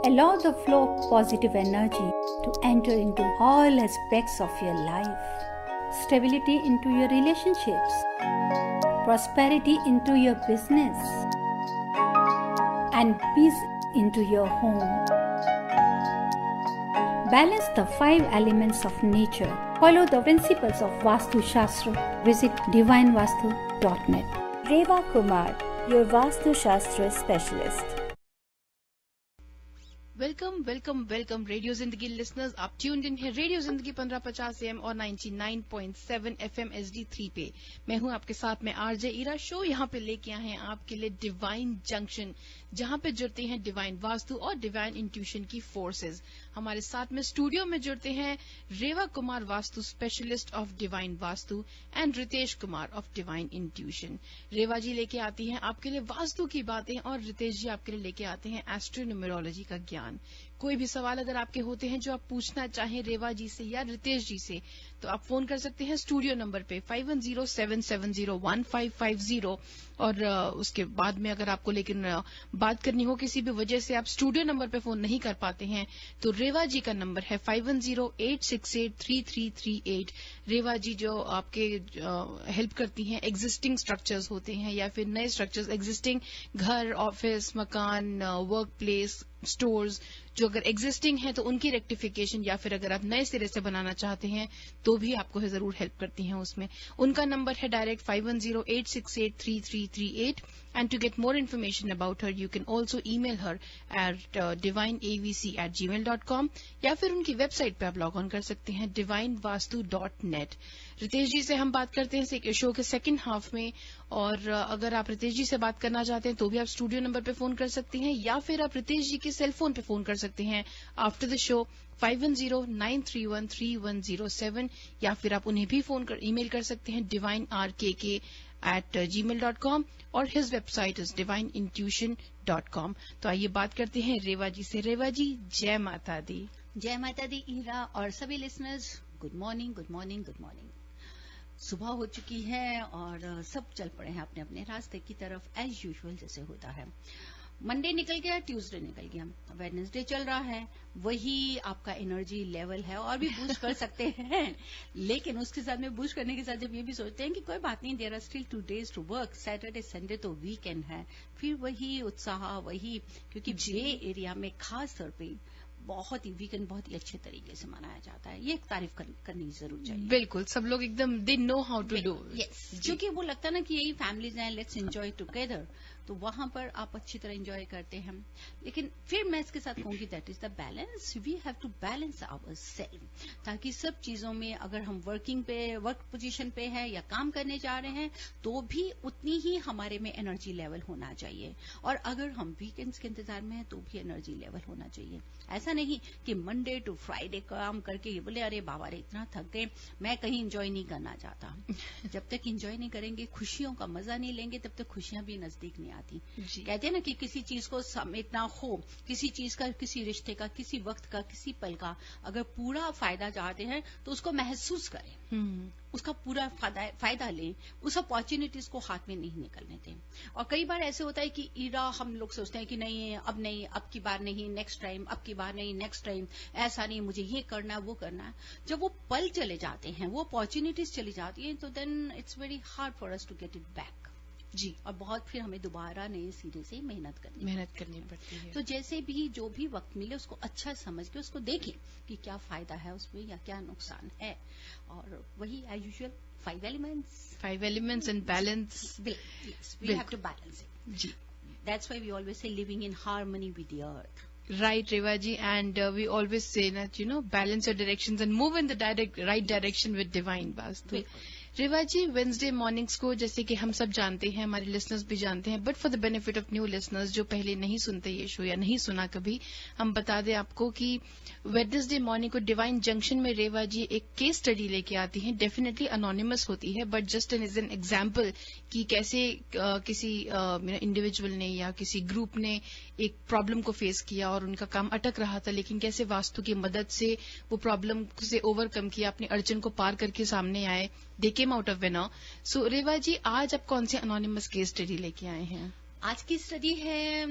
Allow the flow of positive energy to enter into all aspects of your life. Stability into your relationships. Prosperity into your business. And peace into your home. Balance the 5 elements of nature. Follow the principles of Vastu Shastra. Visit divinevastu.net. Reva Kumar, your Vastu Shastra specialist. Welcome radio जिंदगी listeners. आप tuned in है radio जिंदगी 1550 AM और 99.7 FM HD3 पे। मैं हूं आपके साथ में आरजे ईरा। शो यहां पे लेके आए हैं आपके लिए डिवाइन जंक्शन, जहां पे जुड़ते हैं डिवाइन वास्तु और डिवाइन इंट्यूशन की फोर्सेस। हमारे साथ में स्टूडियो में जुड़ते हैं Reva Kumar, vastu specialist of Divine Vastu, and Ritesh Kumar of Divine Intuition. Reva ji लेके आती हैं आपके लिए वास्तु की बातें और रितेश जी आपके लिए लेके आते हैं एस्ट्रोन्यूमेरोलॉजी का ज्ञान। कोई भी सवाल अगर आपके होते हैं जो आप पूछना चाहें रेवा जी से या रितेश जी से, तो आप फोन कर सकते हैं स्टूडियो नंबर पे 5107701550। और उसके बाद में अगर आपको लेकिन बात करनी हो किसी भी वजह से आप स्टूडियो नंबर पे फोन नहीं कर पाते हैं, तो रेवा जी का नंबर है 5108683338। रेवा जी जो आपके हेल्प करती हैं, एग्जिस्टिंग स्ट्रक्चर्स होते हैं या फिर नए स्ट्रक्चर्स, एग्जिस्टिंग घर, ऑफिस, मकान, वर्क प्लेस, स्टोर्स जो अगर एग्जिस्टिंग है तो उनकी रेक्टिफिकेशन, या फिर अगर आप नए सिरे से बनाना चाहते हैं तो भी आपको जरूर हेल्प करती हैं उसमें। उनका नंबर है direct 5108683338। And to get more information about her, you can also email her at divineavc@gmail.com, या फिर उनकी वेबसाइट पे आप लॉग ऑन कर सकते हैं divinevastu.net। रितेश जी से हम बात करते हैं शो के सेकंड हाफ में, और अगर आप रितेश जी से बात करना चाहते हैं तो भी आप स्टूडियो नंबर पे फोन कर सकती हैं, या फिर आप रितेश जी के सेल फोन पे फोन कर सकते हैं आफ्टर द शो 5109313107, या फिर आप उन्हें भी ईमेल कर सकते हैं divinerkk@gmail.com, और हिज वेबसाइट इज divineintuition.com। तो आइए बात करते हैं रेवा जी से। रेवा जी, जय माता दी। जय माता दी ईरा और सभी listeners, good morning good morning good morning. सुबह हो चुकी है और सब चल पड़े हैं अपने अपने रास्ते की तरफ एज यूजुअल जैसे होता है। मंडे निकल गया, ट्यूसडे निकल गया, वेडनेसडे चल रहा है। वही आपका एनर्जी लेवल है और भी बूस्ट कर सकते हैं, लेकिन उसके साथ में बूस्ट करने के साथ जब ये भी सोचते हैं कि कोई बात नहीं, there are still 2 days to work, Saturday Sunday तो वीकेंड है, फिर वही उत्साह, वही, क्योंकि बे एरिया में खास तौर पे बहुत ही वीकेंड बहुत ही अच्छे तरीके से मनाया जाता है। ये एक तारीफ करनी जरूर चाहिए। बिल्कुल, सब लोग एकदम they know how to do. Yes, क्योंकि वो लगता है ना कि यही फैमिलीज हैं, लेट्स एंजॉय टुगेदर, तो वहां पर आप अच्छी तरह एंजॉय करते हैं। लेकिन फिर मैं इसके साथ कहूंगी that is the balance, we have to balance our self, ताकि सब चीजों में अगर हम वर्क पोजीशन पे है या काम करने जा रहे हैं तो भी उतनी ही हमारे में एनर्जी लेवल होना चाहिए, और अगर हम वीकेंड्स के इंतजार में हैं तो भी एनर्जी लेवल होना चाहिए। ऐसा नहीं कि मंडे टू फ्राइडे काम करके ये बोले अरे बाबा रे इतना थक गए, मैं कहीं एंजॉय नहीं करना चाहता। जब तक एंजॉय नहीं करेंगे, खुशियों का मजा नहीं लेंगे, तब तक खुशियां भी नजदीक नहीं आती। कहते हैं ना कि किसी चीज को समेटना हो, किसी चीज का, किसी रिश्ते का, किसी वक्त का, किसी पल का अगर पूरा फायदा चाहते हैं तो उसको महसूस करें, उसका पूरा फायदा लें, उस अपॉर्चुनिटीज को हाथ में नहीं निकलने दें। और कई बार ऐसे होता है कि ईरा हम लोग सोचते हैं कि नहीं, अब की बार नहीं, नेक्स्ट टाइम, अब की बार नहीं, नेक्स्ट टाइम, ऐसा नहीं, मुझे ये करना है, वो करना है। जब वो पल चले जाते हैं, वो अपॉर्चुनिटीज चली जाती हैं, तो then it's very hard for us to get it back जी। और बहुत फिर हमें दोबारा नए सिरे से मेहनत करनी पड़ती है। तो जैसे भी जो भी वक्त मिले उसको अच्छा समझ के उसको देखें कि क्या फायदा है उसमें या क्या नुकसान है। और वही as usual 5 elements and balance. Yes, we have to balance it. जी, that's why we always say living in harmony with the earth. Right, Reva ji, and we always say that balance your directions and move in the right direction with divine vastu. Reva ji, Wednesday mornings को जैसे कि हम सब जानते हैं, हमारे listeners भी जानते हैं, but for the benefit of new listeners जो पहले नहीं सुनते ये शो या नहीं सुना कभी, हम बता दें आपको कि वेडनेसडे मॉर्निंग को डिवाइन जंक्शन में रेवा जी एक केस स्टडी लेके आती हैं। डेफिनेटली अनोनिमस होती है, but just as an example कि कैसे किसी इंडिविजुअल ने या किसी ग्रुप ने एक प्रॉब्लम को फेस किया और उनका काम अटक रहा था, लेकिन कैसे वास्तु की मदद से वो प्रॉब्लम से ओवरकम किया, अपनी अड़चन को पार करके सामने आए, दे केम आउट ऑफ विनर। सो रेवा जी, आज आप कौन से अनोनिमस केस स्टडी लेके आए हैं? आज की स्टडी है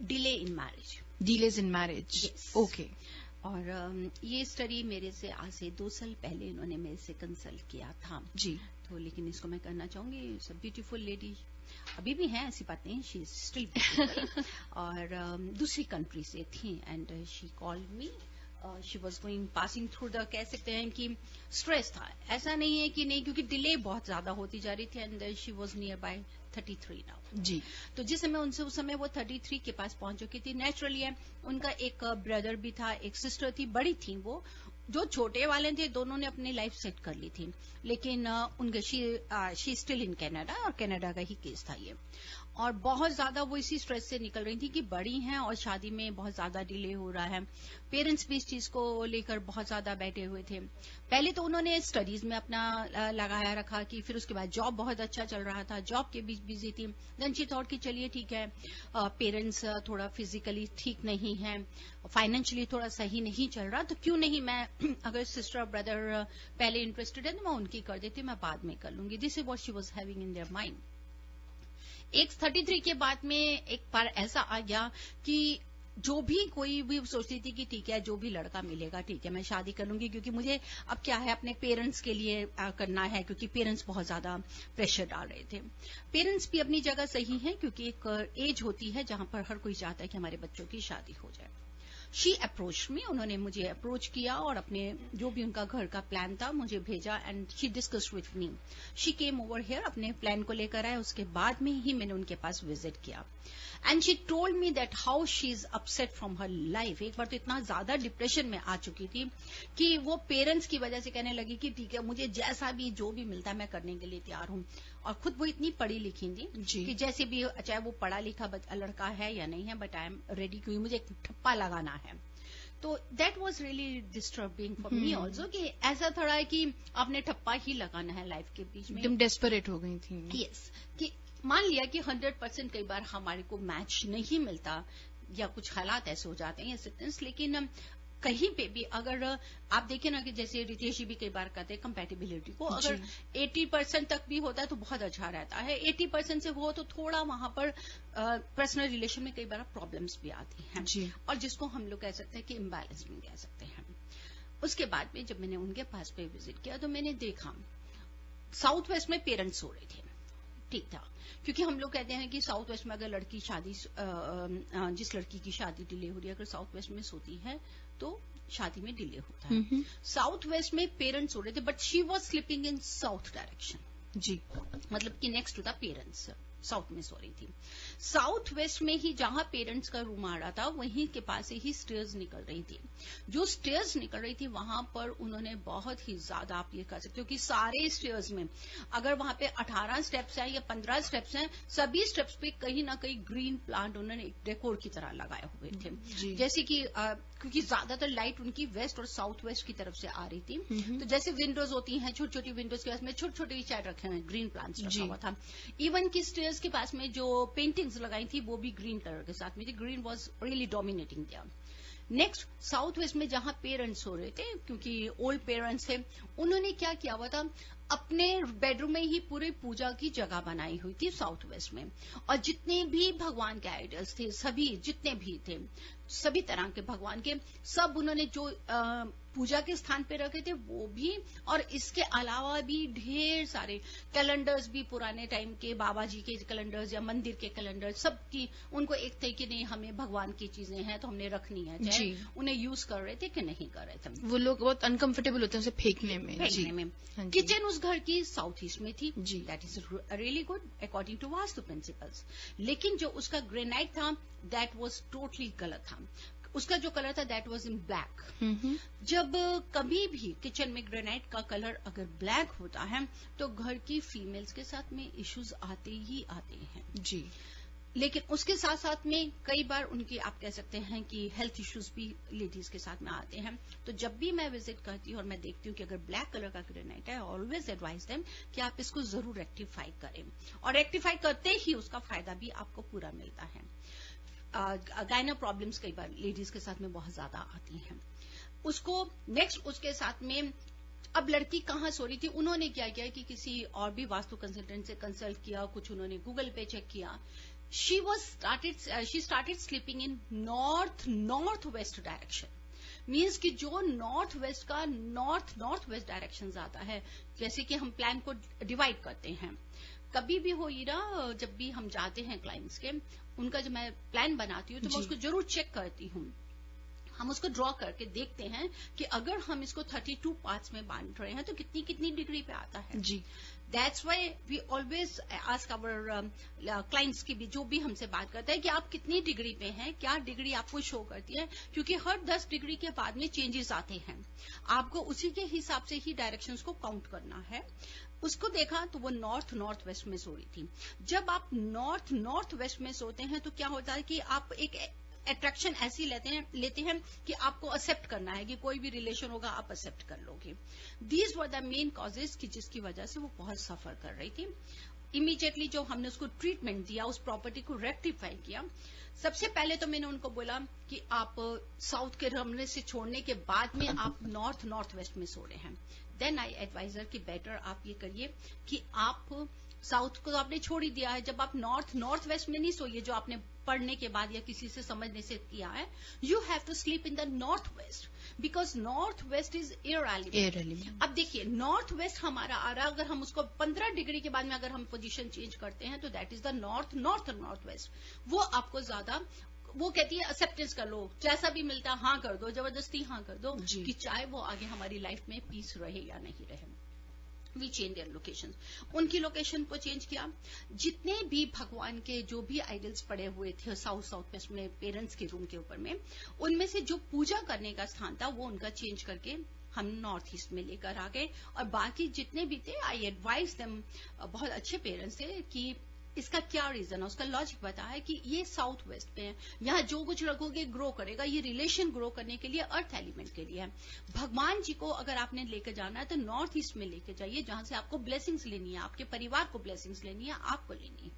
delay in marriage. Delays in marriage. Yes. Okay. और ये स्टडी मेरे से आज से 2 साल पहले इन्होंने मेरे से कंसल्ट किया था। जी। तो लेकिन इसको मैं करना चाहूंगी, इट्स अ ब्यूटीफुल लेडी, अभी भी है, ऐसी बात नहीं, शी इज स्टिल ब्यूटीफुल। और दूसरी कंट्री से थी and she called me, she was going passing through the, कह सकते हैं कि स्ट्रेस था, ऐसा नहीं है कि नहीं, क्योंकि डिले बहुत ज्यादा होती जा रही थी and she was near by 33 now. जी। तो जिस समय उनसे उस समय वो 33 के पास पहुंच चुकी थी। नेचुरली है, उनका एक ब्रदर भी था, एक सिस्टर थी, बड़ी थी वो। जो छोटे वाले थे दोनों ने अपनी लाइफ सेट कर ली थी, लेकिन उनके शी स्टिल इन कनाडा, और कनाडा का ही केस था ये। और बहुत ज्यादा वो इसी स्ट्रेस से निकल रही थी कि बड़ी हैं और शादी में बहुत ज्यादा डिले हो रहा है। पेरेंट्स भी इस चीज को लेकर बहुत ज्यादा बैठे हुए थे। पहले तो उन्होंने स्टडीज में अपना लगाया रखा कि, फिर उसके बाद जॉब बहुत अच्छा चल रहा था, जॉब के बीच बिजी थी। देन शी थॉट कि चलिए ठीक है, पेरेंट्स थोड़ा फिजिकली ठीक नहीं है, फाइनेंशियली थोड़ा सही नहीं चल रहा, तो क्यों नहीं मैं अगर सिस्टर और ब्रदर पहले इंटरेस्टेड है तो मैं उनकी कर देती हूँ, मैं बाद में कर लूंगी। This is what she was having in their mind. एक 33 के बाद में एक बार ऐसा आ गया कि जो भी कोई भी सोचती थी कि ठीक है, जो भी लड़का मिलेगा ठीक है, मैं शादी कर लूंगी, क्योंकि मुझे अब क्या है अपने पेरेंट्स के लिए करना है, क्योंकि पेरेंट्स बहुत ज्यादा प्रेशर डाल रहे थे। पेरेंट्स भी अपनी जगह सही है, क्योंकि एक एज होती है जहां पर हर कोई चाहता है कि हमारे बच्चों की शादी हो जाए। शी अप्रोच मी, उन्होंने मुझे अप्रोच किया और अपने जो भी उनका घर का प्लान था मुझे भेजा and she discussed with me. She came over here, अपने प्लान को लेकर आए, उसके बाद में ही मैंने उनके पास विजिट किया and she told me that how she is upset from her life. एक बार तो इतना ज्यादा डिप्रेशन में आ चुकी थी कि वो पेरेंट्स की वजह से कहने लगी कि ठीक है, मुझे जैसा भी जो भी मिलता है मैं करने के लिए तैयार हूं। और खुद वो इतनी पढ़ी लिखी थी कि जैसे भी, चाहे वो पढ़ा लिखा लड़का है या नहीं है, बट आई एम रेडी, क्योंकि मुझे एक ठप्पा लगाना है। तो that was really disturbing for me also, कि ऐसा थोड़ा है कि आपने ठप्पा ही लगाना है लाइफ के बीच में। एकदम डेस्परेट हो गई थी। यस, कि मान लिया कि 100% कई बार हमारे को मैच नहीं मिलता या कुछ हालात ऐसे हो जाते हैं या सिचुएशंस, लेकिन कहीं पे भी अगर आप देखें ना कि जैसे रितेश जी भी कई बार कहते हैं कंपैटिबिलिटी को, अगर 80% तक भी होता है तो बहुत अच्छा रहता है, 80% से हो तो थोड़ा वहां पर पर्सनल रिलेशन में कई बार प्रॉब्लम्स भी आती हैं जी। और जिसको हम लोग कह सकते हैं कि इम्बैलेंस भी कह सकते हैं। उसके बाद में जब मैंने उनके पास पे विजिट किया तो मैंने देखा साउथ वेस्ट में पेरेंट्स सो रहे थे, ठीक था, क्योंकि हम लोग कहते हैं कि साउथ वेस्ट में अगर लड़की शादी, जिस लड़की की शादी डिले हो रही है, अगर साउथ वेस्ट में सोती है तो शादी में डिले होता है। साउथ वेस्ट में पेरेंट्स सो रहे थे, but she was sleeping in south direction. जी, मतलब कि next to the parents south में सो रही थी। साउथ वेस्ट में ही जहां पेरेंट्स का रूम आ रहा था वहीं के पास से ही स्टेयर्स निकल रही थी। जो स्टेयर्स निकल रही थी वहां पर उन्होंने बहुत ही ज्यादा, आप ये कह सकते हो कि सारे स्टेयर्स में अगर वहां पे 18 स्टेप्स हैं या 15 स्टेप्स हैं, सभी स्टेप्स पे कहीं ना कहीं ग्रीन प्लांट उन्होंने एक डेकोर की तरह लगाए हुए थे। जैसे कि क्योंकि ज्यादातर लाइट उनकी वेस्ट और साउथ वेस्ट की तरफ से आ रही थी, तो जैसे विंडोज होती हैं, छोटी छोटी विंडोज के पास में छोटे छोटे चार्ट रखे हुए, ग्रीन प्लांट्स रखा हुआ था। इवन की स्टेयर्स के पास में जो पेंटिंग्स लगाई थी वो भी ग्रीन कलर के साथ में थी। Green was really dominating there. Next south west में जहां पेरेंट्स हो रहे थे, क्योंकि ओल्ड पेरेंट्स थे, उन्होंने क्या किया हुआ था, अपने बेडरूम में ही पूरी पूजा की जगह बनाई हुई थी साउथ वेस्ट में। और जितने भी भगवान के आइडल्स थे, सभी जितने भी थे, सभी तरह के भगवान के, सब उन्होंने जो पूजा के स्थान पे रखे थे वो भी, और इसके अलावा भी ढेर सारे कैलेंडर्स भी, पुराने टाइम के बाबा जी के कैलेंडर्स या मंदिर के कैलेंडर्स, सब की उनको एक थे कि नहीं हमें भगवान की चीजें हैं तो हमने रखनी है, चाहे उन्हें यूज कर रहे थे कि नहीं कर रहे थे। वो लोग बहुत अनकंफर्टेबल होते हैं उसे फेंकने में। किचन उस घर की साउथ ईस्ट में थी, that is really good according to vastu principles. लेकिन जो उसका ग्रेनाइट था दैट वाज टोटली गलत था। उसका जो कलर था दैट वाज इन ब्लैक। जब कभी भी किचन में ग्रेनाइट का कलर अगर ब्लैक होता है तो घर की फीमेल्स के साथ में इश्यूज आते ही आते हैं जी। लेकिन उसके साथ साथ में कई बार उनकी, आप कह सकते हैं कि हेल्थ इश्यूज भी लेडीज के साथ में आते हैं। तो जब भी मैं विजिट करती हूँ और मैं देखती हूँ कि अगर ब्लैक कलर का ग्रेनाइट है, ऑलवेज एडवाइज देम कि आप इसको जरूर रेक्टिफाई करें, और रेक्टिफाई करते ही उसका फायदा भी आपको पूरा मिलता है। गायना प्रॉब्लम्स कई बार लेडीज के साथ में बहुत ज्यादा आती हैं। उसको नेक्स्ट उसके साथ में, अब लड़की कहाँ सो रही थी, उन्होंने क्या किया कि किसी और भी वास्तु कंसल्टेंट से कंसल्ट किया, कुछ उन्होंने गूगल पे चेक किया, she started sleeping in northwest direction. Means कि जो नॉर्थ वेस्ट का नॉर्थ वेस्ट डायरेक्शन आता है, जैसे कि हम प्लान को डिवाइड करते हैं, कभी भी हो ईरा, जब भी हम जाते हैं क्लाइंट्स के, उनका जब मैं प्लान बनाती हूँ तो मैं उसको जरूर चेक करती हूँ. हम उसको ड्रॉ करके देखते हैं कि अगर हम इसको 32 पार्ट्स में बांट रहे हैं तो कितनी कितनी डिग्री पे आता है. जी. That's why we always ask our clients की भी, जो भी हमसे बात करता है, कि आप कितनी डिग्री पे हैं, क्या डिग्री आपको शो करती है, क्योंकि हर 10 डिग्री के बाद में चेंजेस आते हैं. आपको उसी के हिसाब से ही डायरेक्शंस को काउंट करना है. उसको देखा तो वो नॉर्थ वेस्ट में सो रही थी. जब आप नॉर्थ वेस्ट में सोते हैं तो क्या होता है कि आप एक अट्रैक्शन ऐसी लेते हैं कि आपको एक्सेप्ट करना है कि कोई भी रिलेशन होगा आप एक्सेप्ट कर लोगे. These were the main causes कि जिसकी वजह से वो बहुत सफर कर रही थी. इमीडिएटली जो हमने उसको ट्रीटमेंट दिया, उस प्रॉपर्टी को रेक्टिफाई किया. सबसे पहले तो मैंने उनको बोला कि आप साउथ के रमने से छोड़ने के बाद में आप नॉर्थ वेस्ट में सो रहे हैं. देन आई एडवाइजर कि बेटर आप ये करिए कि आप साउथ को तो आपने छोड़ ही दिया है, जब आप नॉर्थ वेस्ट में नहीं सोइए जो आपने पढ़ने के बाद या किसी से समझने से किया है. You have to sleep in the north west because north west is air element. अब देखिए नॉर्थ वेस्ट हमारा आ रहा है, अगर हम उसको 15 डिग्री के बाद में अगर हम पोजीशन चेंज करते हैं तो that is the north waste. वो आपको ज्यादा, वो कहती है एक्सेप्टेंस कर लो, जैसा भी मिलता है हाँ कर दो, जबरदस्ती हाँ कर दो, कि चाहे वो आगे हमारी लाइफ में पीस रहे या नहीं रहे. We change their location. उनकी लोकेशन को चेंज किया. जितने भी भगवान के जो भी आइडल्स पड़े हुए थे साउथ वेस्ट में पेरेंट्स के रूम के ऊपर में, उनमें से जो पूजा करने का स्थान था वो उनका चेंज करके हम नॉर्थ ईस्ट में लेकर आ गए. और बाकी जितने भी थे, आई एडवाइज देम, बहुत अच्छे पेरेंट्स थे, कि इसका क्या रीजन है. उसका लॉजिक बताया है कि ये साउथ वेस्ट पे है, यहाँ जो कुछ रखोगे ग्रो करेगा. ये रिलेशन ग्रो करने के लिए अर्थ एलिमेंट के लिए है. भगवान जी को अगर आपने लेकर जाना है तो नॉर्थ ईस्ट में लेकर जाइए, जहां से आपको ब्लेसिंग्स लेनी है, आपके परिवार को ब्लेसिंग्स लेनी है, आपको लेनी है.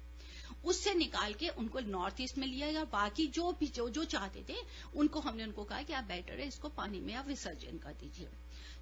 उससे निकाल के उनको नॉर्थ ईस्ट में लिया गया. बाकी जो चाहते थे उनको उनको कहा कि आप बेटर है इसको पानी में आप विसर्जन कर दीजिए.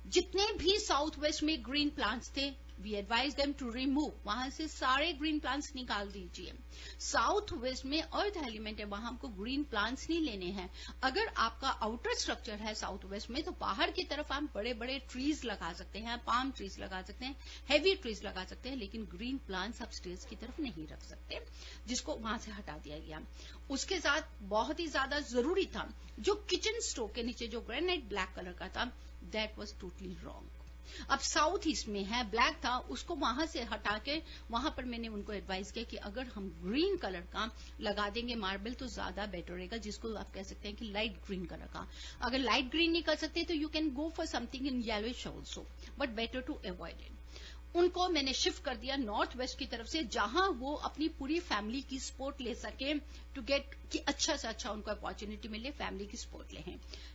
जितने भी साउथ वेस्ट में ग्रीन प्लांट्स थे, we advise them to remove. वहां से सारे ग्रीन प्लांट्स निकाल दीजिए. साउथ वेस्ट में अर्थ एलिमेंट है, वहां हमको ग्रीन प्लांट्स नहीं लेने हैं. अगर आपका आउटर स्ट्रक्चर है साउथ वेस्ट में तो बाहर की तरफ हम बड़े बड़े ट्रीज लगा सकते हैं, पाम ट्रीज लगा सकते हैं, हैवी ट्रीज लगा सकते हैं, लेकिन ग्रीन प्लांट्स आप स्टेज की तरफ नहीं रख सकते, जिसको वहां से हटा दिया गया. उसके साथ बहुत ही ज्यादा जरूरी था, जो किचन स्टोव के नीचे जो ग्रेनाइट ब्लैक कलर का था, दैट वॉज टोटली रॉन्ग. अब साउथ ईस्ट में है, ब्लैक था, उसको वहां से हटा के वहां पर मैंने उनको एडवाइस किया कि अगर हम ग्रीन कलर का लगा देंगे मार्बल तो ज्यादा बेटर रहेगा, जिसको आप कह सकते हैं कि लाइट ग्रीन कलर का. अगर लाइट ग्रीन नहीं कर सकते तो you can go for something in yellowish also, but better to avoid it. उनको मैंने शिफ्ट कर दिया नॉर्थ वेस्ट की तरफ से, जहां वो अपनी पूरी फैमिली की सपोर्ट ले सके, टू गेट कि अच्छा से अच्छा उनको अपॉर्चुनिटी मिले, फैमिली की सपोर्ट ले.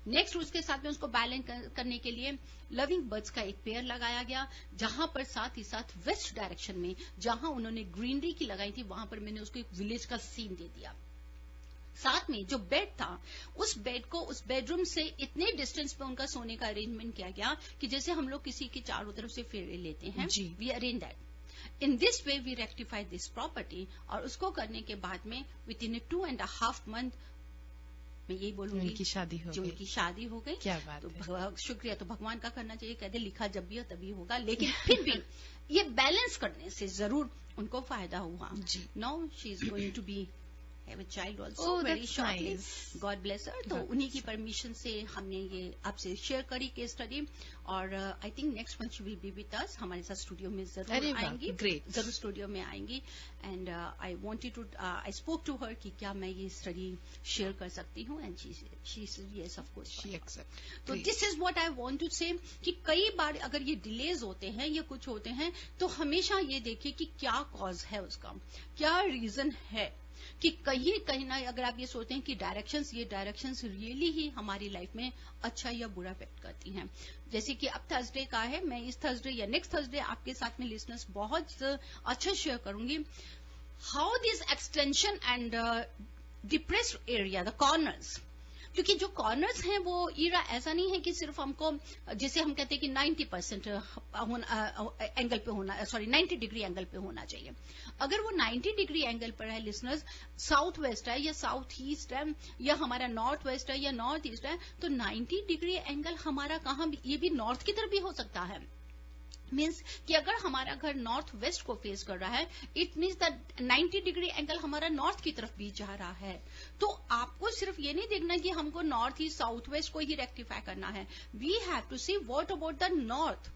नेक्स्ट उसके साथ में उसको बैलेंस करने के लिए लविंग बर्ड्स का एक पेयर लगाया गया, जहां पर साथ ही साथ वेस्ट डायरेक्शन में जहां उन्होंने ग्रीनरी की लगाई थी वहां पर मैंने उसको एक विलेज का सीन दे दिया. साथ में जो बेड था, उस बेड को उस बेडरूम से इतने डिस्टेंस पे उनका सोने का अरेंजमेंट किया गया कि जैसे हम लोग किसी के चारों तरफ से फेरे लेते हैं, we arrange that. In this way we rectify this property. और उसको करने के बाद में विद इन 2.5 month मैं यही बोलूंगी उनकी शादी हो जो गई. उनकी शादी हो गई. क्या बात तो है. शुक्रिया तो भगवान का करना चाहिए, कहते लिखा जब भी हो तभी होगा, लेकिन फिर भी ये बैलेंस करने से जरूर उनको फायदा हुआ. Now she is going to be have a child also very shortly. God bless her. तो उन्हीं की परमिशन से हमने ये आपसे शेयर करी केस स्टडी. और I think next month she will be with us, हमारे साथ स्टूडियो में जरूर आएंगी. ग्रेट, जरूर स्टूडियो में आएंगी. And I wanted to I spoke to her कि क्या मैं ये स्टडी शेयर कर सकती हूँ, and she said yes of course she accept. तो this is what I want to say कि कई बार अगर ये डिलेज होते हैं या कुछ होते हैं तो हमेशा ये देखिए कि क्या कॉज है, उसका क्या रीजन है. कि कहीं ना अगर आप ये सोचते हैं कि ये डायरेक्शंस रियली ही हमारी लाइफ में अच्छा या बुरा इफेक्ट करती हैं. जैसे कि अब थर्सडे का है, मैं इस थर्सडे या नेक्स्ट थर्सडे आपके साथ में लिसनर्स बहुत अच्छा शेयर करूंगी how this extension and depressed area, the corners, क्योंकि जो कॉर्नर्स हैं वो ईरा ऐसा नहीं है कि सिर्फ हमको, जैसे हम कहते हैं कि 90% एंगल पे होना, सॉरी 90 डिग्री एंगल पे होना चाहिए। अगर वो 90 डिग्री एंगल पर है लिसनर्स, साउथ वेस्ट है या साउथ ईस्ट है या हमारा नॉर्थ वेस्ट है या नॉर्थ ईस्ट है, तो 90 डिग्री एंगल हमारा कहाँ भी, ये भी नॉर्थ की तरफ भी हो सकता है। मीन्स कि अगर हमारा घर नॉर्थ वेस्ट को फेस कर रहा है, it means that 90 degree angle हमारा नॉर्थ की तरफ भी जा रहा है। तो आपको सिर्फ ये नहीं देखना कि हमको नॉर्थ ईस्ट साउथ वेस्ट को ही रेक्टिफाई करना है। We have to see what about the north,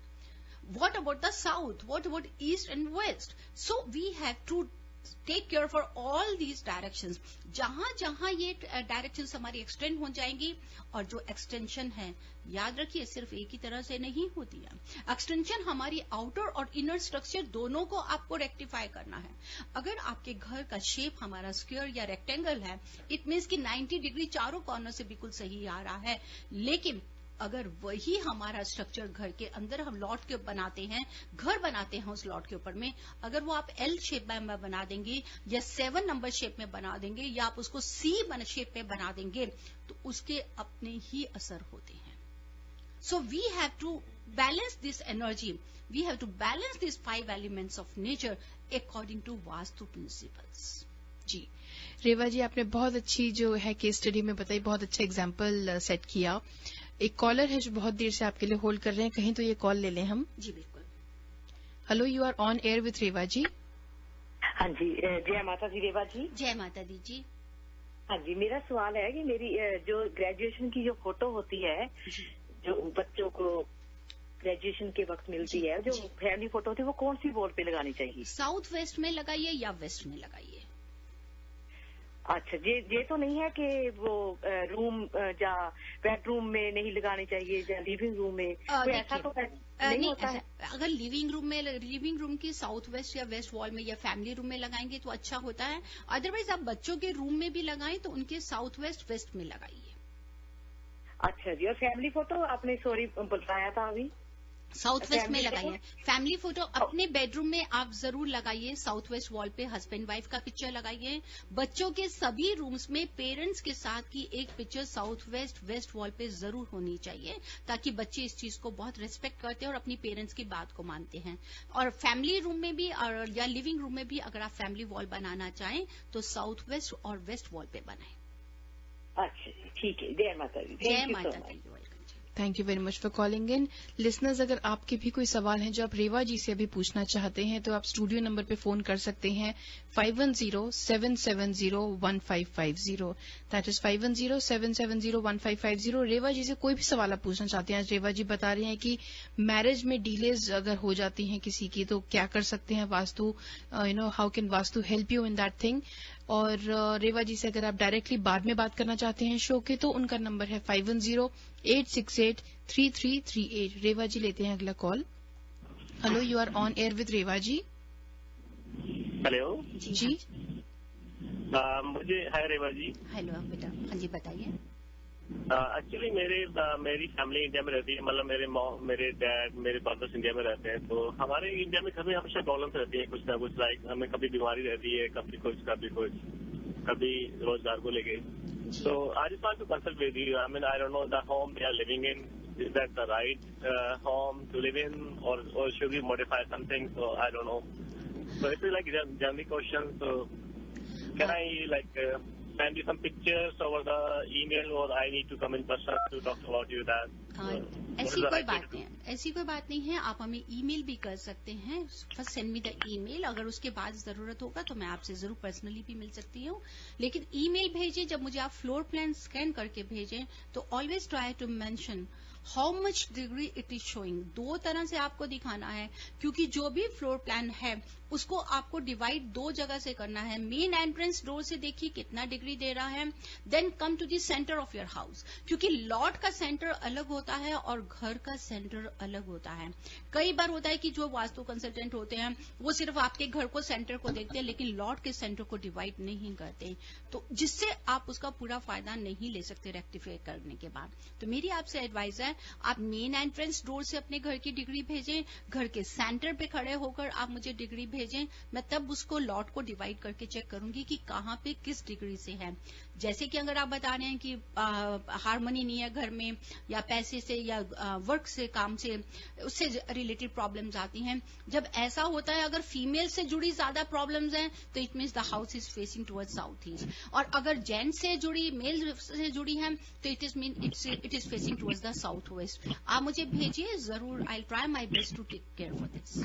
what about the south, what about east and west. So we have to take care for all these directions. जहां जहां ये directions हमारी extend हो जाएंगी, और जो एक्सटेंशन है याद रखिए सिर्फ एक ही तरह से नहीं होती है। एक्सटेंशन हमारी आउटर और इनर स्ट्रक्चर दोनों को आपको रेक्टिफाई करना है। अगर आपके घर का शेप हमारा स्क्वायर या रेक्टेंगल है, इट मीन्स कि 90 डिग्री चारों कॉर्नर से बिल्कुल सही आ रहा है। लेकिन अगर वही हमारा स्ट्रक्चर घर के अंदर हम लॉट के बनाते हैं, घर बनाते हैं उस लॉट के ऊपर में, अगर वो आप एल शेप में बना देंगे या 7 नंबर शेप में बना देंगे या आप उसको सी शेप में बना देंगे, तो उसके अपने ही असर होते हैं। So we have to balance this energy, we have to balance this 5 elements of nature according to vastu principles. जी रेवा जी, आपने बहुत अच्छी जो है केस स्टडी में बताई, बहुत अच्छा एग्जाम्पल सेट किया। एक कॉलर है जो बहुत देर से आपके लिए होल्ड कर रहे हैं, कहीं तो ये कॉल ले लें हम। जी बिल्कुल। Hello, you are on air with Reva ji. हाँ जी, जय माता दी रेवा जी। जय माता दी जी। हाँ जी, मेरा सवाल है कि मेरी जो ग्रेजुएशन की जो फोटो होती है, जो बच्चों को ग्रेजुएशन के वक्त मिलती है, जो फैमिली फोटो होती है, वो कौन सी वॉल पे लगानी चाहिए? साउथ वेस्ट में लगाइए या वेस्ट में लगाइए? अच्छा, ये तो नहीं है कि वो रूम या बेडरूम में नहीं लगानी चाहिए या लिविंग रूम में? ऐसा तो नहीं होता है। अगर लिविंग रूम की साउथ वेस्ट या वेस्ट वॉल में या फैमिली रूम में लगाएंगे तो अच्छा होता है। अदरवाइज आप बच्चों के रूम में भी लगाएं तो उनके साउथ वेस्ट में लगाइए। अच्छा जी, और फैमिली फोटो आपने सॉरी बताया था अभी, साउथ वेस्ट में लगाइए। फैमिली फोटो अपने बेडरूम में आप जरूर लगाइए, साउथ वेस्ट वॉल पे हस्बैंड वाइफ का पिक्चर लगाइए। बच्चों के सभी रूम्स में पेरेंट्स के साथ की एक पिक्चर साउथ वेस्ट वॉल पे जरूर होनी चाहिए, ताकि बच्चे इस चीज को बहुत रिस्पेक्ट करते हैं और अपनी पेरेंट्स की बात को मानते हैं। और फैमिली रूम में भी और या लिविंग रूम में भी अगर आप फैमिली वॉल बनाना चाहें तो साउथ वेस्ट और वेस्ट वॉल पे बनाएं। अच्छा, ठीक है। जय माता दी। जय माता दी। Thank you very much for calling in. Listeners, अगर आपके भी कोई सवाल हैं जो आप रेवा जी से अभी पूछना चाहते हैं तो आप स्टूडियो नंबर पे फोन कर सकते हैं 510-770-1550। That is 510-770-1550। रेवा जी से कोई भी सवाल आप पूछना चाहते हैं। आज रेवा जी बता रहे हैं कि मैरिज में डिलेज अगर हो जाती हैं किसी की तो क्या कर सकते हैं vastu, how can vastu help you in that thing. और रेवा जी से अगर आप डायरेक्टली बाद में बात करना चाहते हैं शो के तो उनका नंबर है 510-868-3338। रेवा जी लेते हैं अगला call. Hello, you are on air with Reva ji. Hello जी। मुझे हाय रेवा जी। हेलो बेटा, हाँ जी बताइए। एक्चुअली मेरी फैमिली इंडिया में रहती है, मतलब मेरे डैड मेरे फादर्स इंडिया में रहते हैं, तो हमारे इंडिया में घर में हमेशा प्रॉब्लम्स रहती है कुछ ना कुछ, लाइक हमें कभी बीमारी रहती है, कभी कुछ कभी रोजगार को लेके। So I just want to consult with you. I mean, I don't know the home they are living in. Is that the right home to live in, or should we modify something? So I don't know. So it's like a general question. So can I send you some pictures over the email, or I need to come in person to talk about you that? ऐसी कोई बात नहीं है। आप हमें email भी कर सकते हैं। First send me the email. अगर उसके बाद जरूरत होगा तो मैं आपसे जरूर पर्सनली भी मिल सकती हूँ, लेकिन ईमेल भेजिए। जब मुझे आप फ्लोर प्लान स्कैन करके भेजें तो always try to mention how much degree it is showing. 2 तरह से आपको दिखाना है, क्योंकि जो भी फ्लोर प्लान है उसको आपको डिवाइड 2 जगह से करना है। मेन एंट्रेंस डोर से देखिए कितना डिग्री दे रहा है, then come to the centre of your house, क्योंकि लॉट का सेंटर अलग होता है और घर का सेंटर अलग होता है। कई बार होता है कि जो वास्तु कंसल्टेंट होते हैं वो सिर्फ आपके घर को सेंटर को देखते हैं, लेकिन लॉट के सेंटर को डिवाइड नहीं करते, तो जिससे आप उसका पूरा फायदा नहीं ले सकते रेक्टिफाई करने के बाद। तो मेरी आपसे एडवाइस है, आप मेन एंट्रेंस डोर से अपने घर की डिग्री भेजें, घर के सेंटर पे खड़े होकर आप मुझे डिग्री भेजें, मैं तब उसको लॉट को डिवाइड करके चेक करूंगी कि कहाँ पे किस डिग्री से है। जैसे कि अगर आप बता रहे हैं कि हार्मनी नहीं है घर में, या पैसे से या वर्क से, काम से, उससे रिलेटेड प्रॉब्लम्स आती हैं। जब ऐसा होता है, अगर फीमेल से जुड़ी ज्यादा प्रॉब्लम्स हैं तो it means the house is facing towards south east, और अगर जेंट से जुड़ी, मेल से जुड़ी है तो it is facing towards the south west. आप मुझे भेजिए जरूर, I will try my best to take care for this.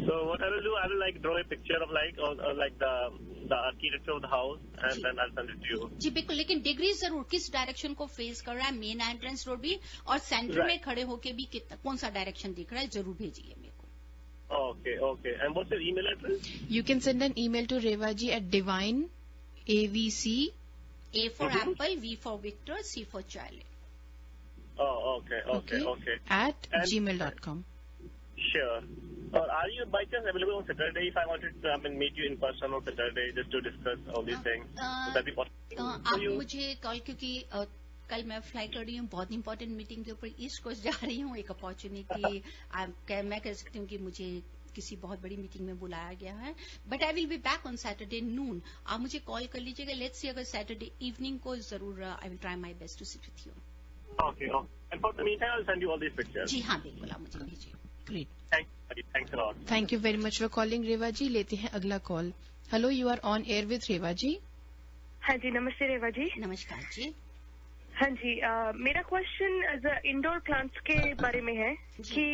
So what I will do, I will like draw a picture of like or like the architecture of the house, and then I'll send it to you. जी बिल्कुल, लेकिन degree जरूर किस direction को face कर रहा है, main entrance road भी और सेंटर में खड़े होके भी कितना, कौन सा डायरेक्शन दिख रहा है, जरूर भेजिए मेरे को। Okay. And what's your email address? You can send an email to Revaji at Divine AVC. A for apple, V for Victor, C for Charlie. Oh, okay. At gmail.com. Sure. Or are you by chance available on Saturday if I wanted to meet you in person on Saturday just to discuss all these things? Would that be possible? आप मुझे call, क्योंकि कल मैं fly कर रही हूँ बहुत important meeting के ऊपर, ईस्ट कोस्ट जा रही हूँ, एक अपॉर्चुनिटी मैं कह सकती हूँ कि मुझे किसी बहुत बड़ी मीटिंग में बुलाया गया है, but I will be back on Saturday noon. आप मुझे कॉल कर लीजिएगा, लेट्स सी, अगर सैटरडे इवनिंग को जरूर I will try my best to sit with you. Okay. And for the meantime, I'll send you all these pictures. जी हाँ बिल्कुल, आप मुझे भेजिए। Great. Thanks a lot. Thank you very much for calling, Rewa ji. लेते हैं अगला call. Hello, you are on air with Rewa ji. हाँ जी, नमस्ते रेवा जी। नमस्कार जी। हाँ जी, मेरा क्वेश्चन इंडोर प्लांट्स के बारे में है कि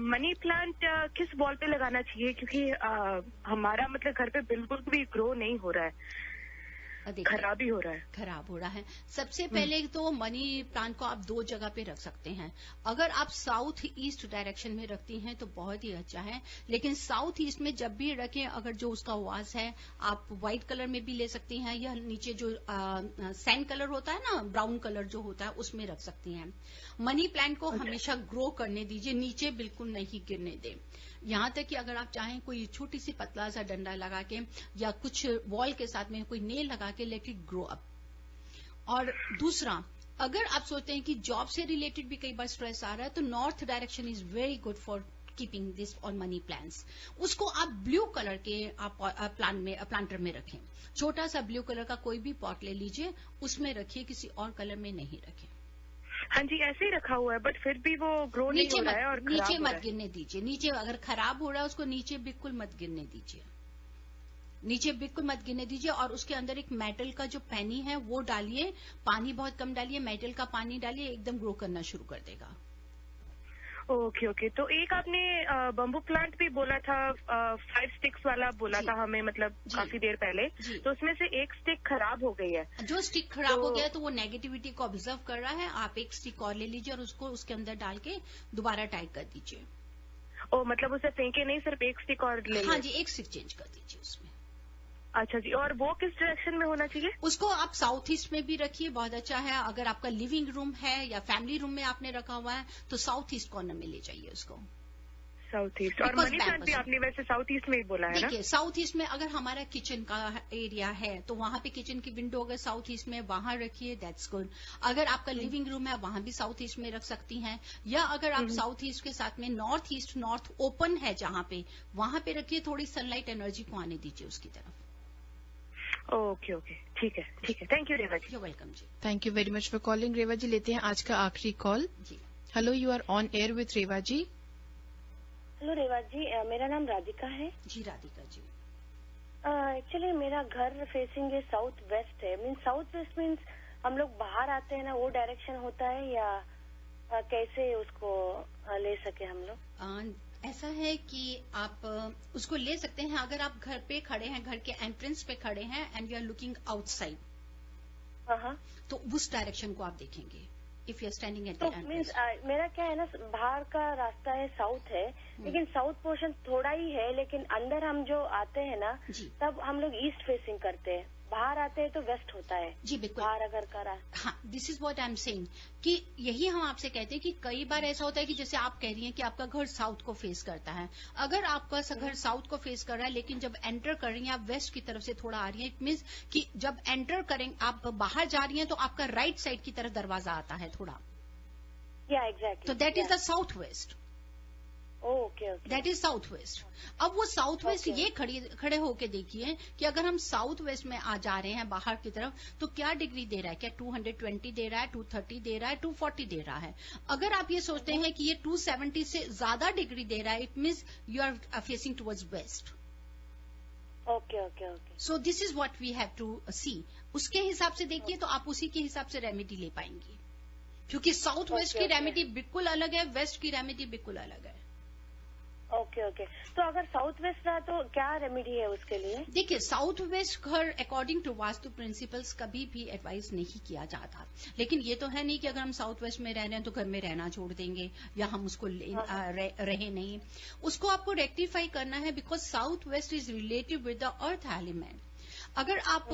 मनी प्लांट किस वॉल पे लगाना चाहिए, क्योंकि हमारा मतलब घर पे बिल्कुल भी ग्रो नहीं हो रहा है, खराब ही हो रहा है। खराब हो रहा है। सबसे पहले तो मनी प्लांट को आप दो जगह पे रख सकते हैं। अगर आप साउथ ईस्ट डायरेक्शन में रखती हैं तो बहुत ही अच्छा है, लेकिन साउथ ईस्ट में जब भी रखें, अगर जो उसका वास है आप व्हाइट कलर में भी ले सकती हैं, या नीचे जो सैंड कलर होता है ना, ब्राउन कलर जो होता है, उसमें रख सकती हैं। मनी प्लांट को हमेशा ग्रो करने दीजिए, नीचे बिल्कुल नहीं गिरने दें। यहां तक कि अगर आप चाहें कोई छोटी सी पतला सा डंडा लगा के या कुछ वॉल के साथ में कोई नेल लगा के लेट इट ग्रो अप। और दूसरा, अगर आप सोचते हैं कि जॉब से रिलेटेड भी कई बार स्ट्रेस आ रहा है, तो north direction is very good for keeping this on money plants. उसको आप ब्लू कलर के आप प्लांटर में रखें। छोटा सा ब्लू कलर का कोई भी पॉट ले लीजिए, उसमें रखिए, किसी और कलर में नहीं रखें। हाँ जी, ऐसे ही रखा हुआ है, बट फिर भी वो ग्रो नहीं हो रहा है और नीचे मत गिरने दीजिए। नीचे अगर खराब हो रहा है उसको नीचे बिल्कुल मत गिरने दीजिए, नीचे बिल्कुल मत गिरने दीजिए। और उसके अंदर एक मेटल का जो पैनी है वो डालिए, पानी बहुत कम डालिए, मेटल का पानी डालिए, एकदम ग्रो करना शुरू कर देगा। ओके। तो एक आपने बम्बू प्लांट भी बोला था, 5 स्टिक्स वाला बोला था हमें, मतलब काफी देर पहले, तो उसमें से एक स्टिक खराब हो गई है। जो स्टिक खराब हो गया तो वो नेगेटिविटी को ऑब्जर्व कर रहा है। आप एक स्टिक और ले लीजिए और उसको उसके अंदर डाल के दोबारा टाइट कर दीजिए। मतलब उसे फेंके नहीं, सिर्फ एक स्टिक और ले? हाँ जी, एक स्टिक चेंज कर दीजिए उसमें। अच्छा जी, और वो किस डायरेक्शन में होना चाहिए? उसको आप साउथ ईस्ट में भी रखिए, बहुत अच्छा है। अगर आपका लिविंग रूम है या फैमिली रूम में आपने रखा हुआ है तो साउथ ईस्ट कॉर्नर में ले जाइए उसको। South east. और मनी प्लांट भी आपने वैसे साउथ ईस्ट में ही बोला है ना? देखिए, साउथ ईस्ट में अगर हमारा किचन का एरिया है तो वहां पे किचन की विंडो अगर साउथ ईस्ट में, वहां रखिए, दैट्स गुड। अगर आपका लिविंग रूम है वहां भी साउथ ईस्ट में रख सकती हैं, या अगर आप साउथ ईस्ट के साथ में नॉर्थ ईस्ट, नॉर्थ ओपन है जहां पे, वहां पे रखिए। थोड़ी सनलाइट एनर्जी को आने दीजिए उसकी तरफ। ओके, ठीक है। Thank you Reva ji. You welcome जी। Thank you very much for calling, Reva ji. लेते हैं आज का आखिरी कॉल जी। Hello, you are on air with Reva ji. Hello Reva ji, मेरा नाम राधिका है। जी राधिका जी। एक्चुअली मेरा घर फेसिंग ये साउथ वेस्ट है। मीन्स साउथ वेस्ट मीन्स हम लोग बाहर आते हैं ना, वो डायरेक्शन होता है, या कैसे उसको ले सके हम लोग? ऐसा है कि आप उसको ले सकते हैं अगर आप घर पे खड़े हैं, घर के एंट्रेंस पे खड़े हैं and you are looking outside, तो उस डायरेक्शन को आप देखेंगे। If you are standing at the entrance. मेरा क्या है ना, बाहर का रास्ता है, साउथ है, लेकिन साउथ पोर्शन थोड़ा ही है, लेकिन अंदर हम जो आते हैं ना तब हम लोग ईस्ट फेसिंग करते हैं, बाहर आते हैं तो वेस्ट होता है। जी बिल्कुल। बाहर अगर करा, हाँ, this is what I am saying कि यही हम आपसे कहते हैं कि कई बार ऐसा होता है कि जैसे आप कह रही हैं कि आपका घर साउथ को फेस करता है। अगर आपका घर साउथ को फेस कर रहा है लेकिन जब एंटर कर रही हैं आप वेस्ट की तरफ से थोड़ा आ रही हैं, इट मीन्स कि जब एंटर करें आप बाहर जा रही हैं तो आपका राइट साइड की तरफ दरवाजा आता है थोड़ा। या एग्जैक्टली। तो that is the south waste. Okay okay, that is south west. अब वो साउथ वेस्ट Okay. ये खड़े होके देखिए कि अगर हम साउथ वेस्ट में आ जा रहे हैं बाहर की तरफ, तो क्या डिग्री दे रहा है? क्या 220 दे रहा है, 230 दे रहा है, 240 दे रहा है? अगर आप ये सोचते हैं कि ये 270 से ज्यादा डिग्री दे रहा है, it means you are facing towards west. Okay okay okay, so this is what we have to see. उसके हिसाब से देखिए तो आप उसी के हिसाब से रेमेडी ले पाएंगे, क्योंकि साउथ वेस्ट की Okay. रेमेडी बिल्कुल अलग है, वेस्ट की रेमेडी बिल्कुल अलग है। Okay okay. तो अगर साउथ वेस्ट रहा तो क्या रेमेडी है उसके लिए? देखिए, साउथ वेस्ट घर अकॉर्डिंग टू वास्तु प्रिंसिपल्स कभी भी एडवाइस नहीं किया जाता, लेकिन ये तो है नहीं कि अगर हम साउथ वेस्ट में रह रहे हैं तो घर में रहना छोड़ देंगे या हम उसको रहे नहीं। उसको आपको रेक्टिफाई करना है, because south west is related with the earth element. अगर आप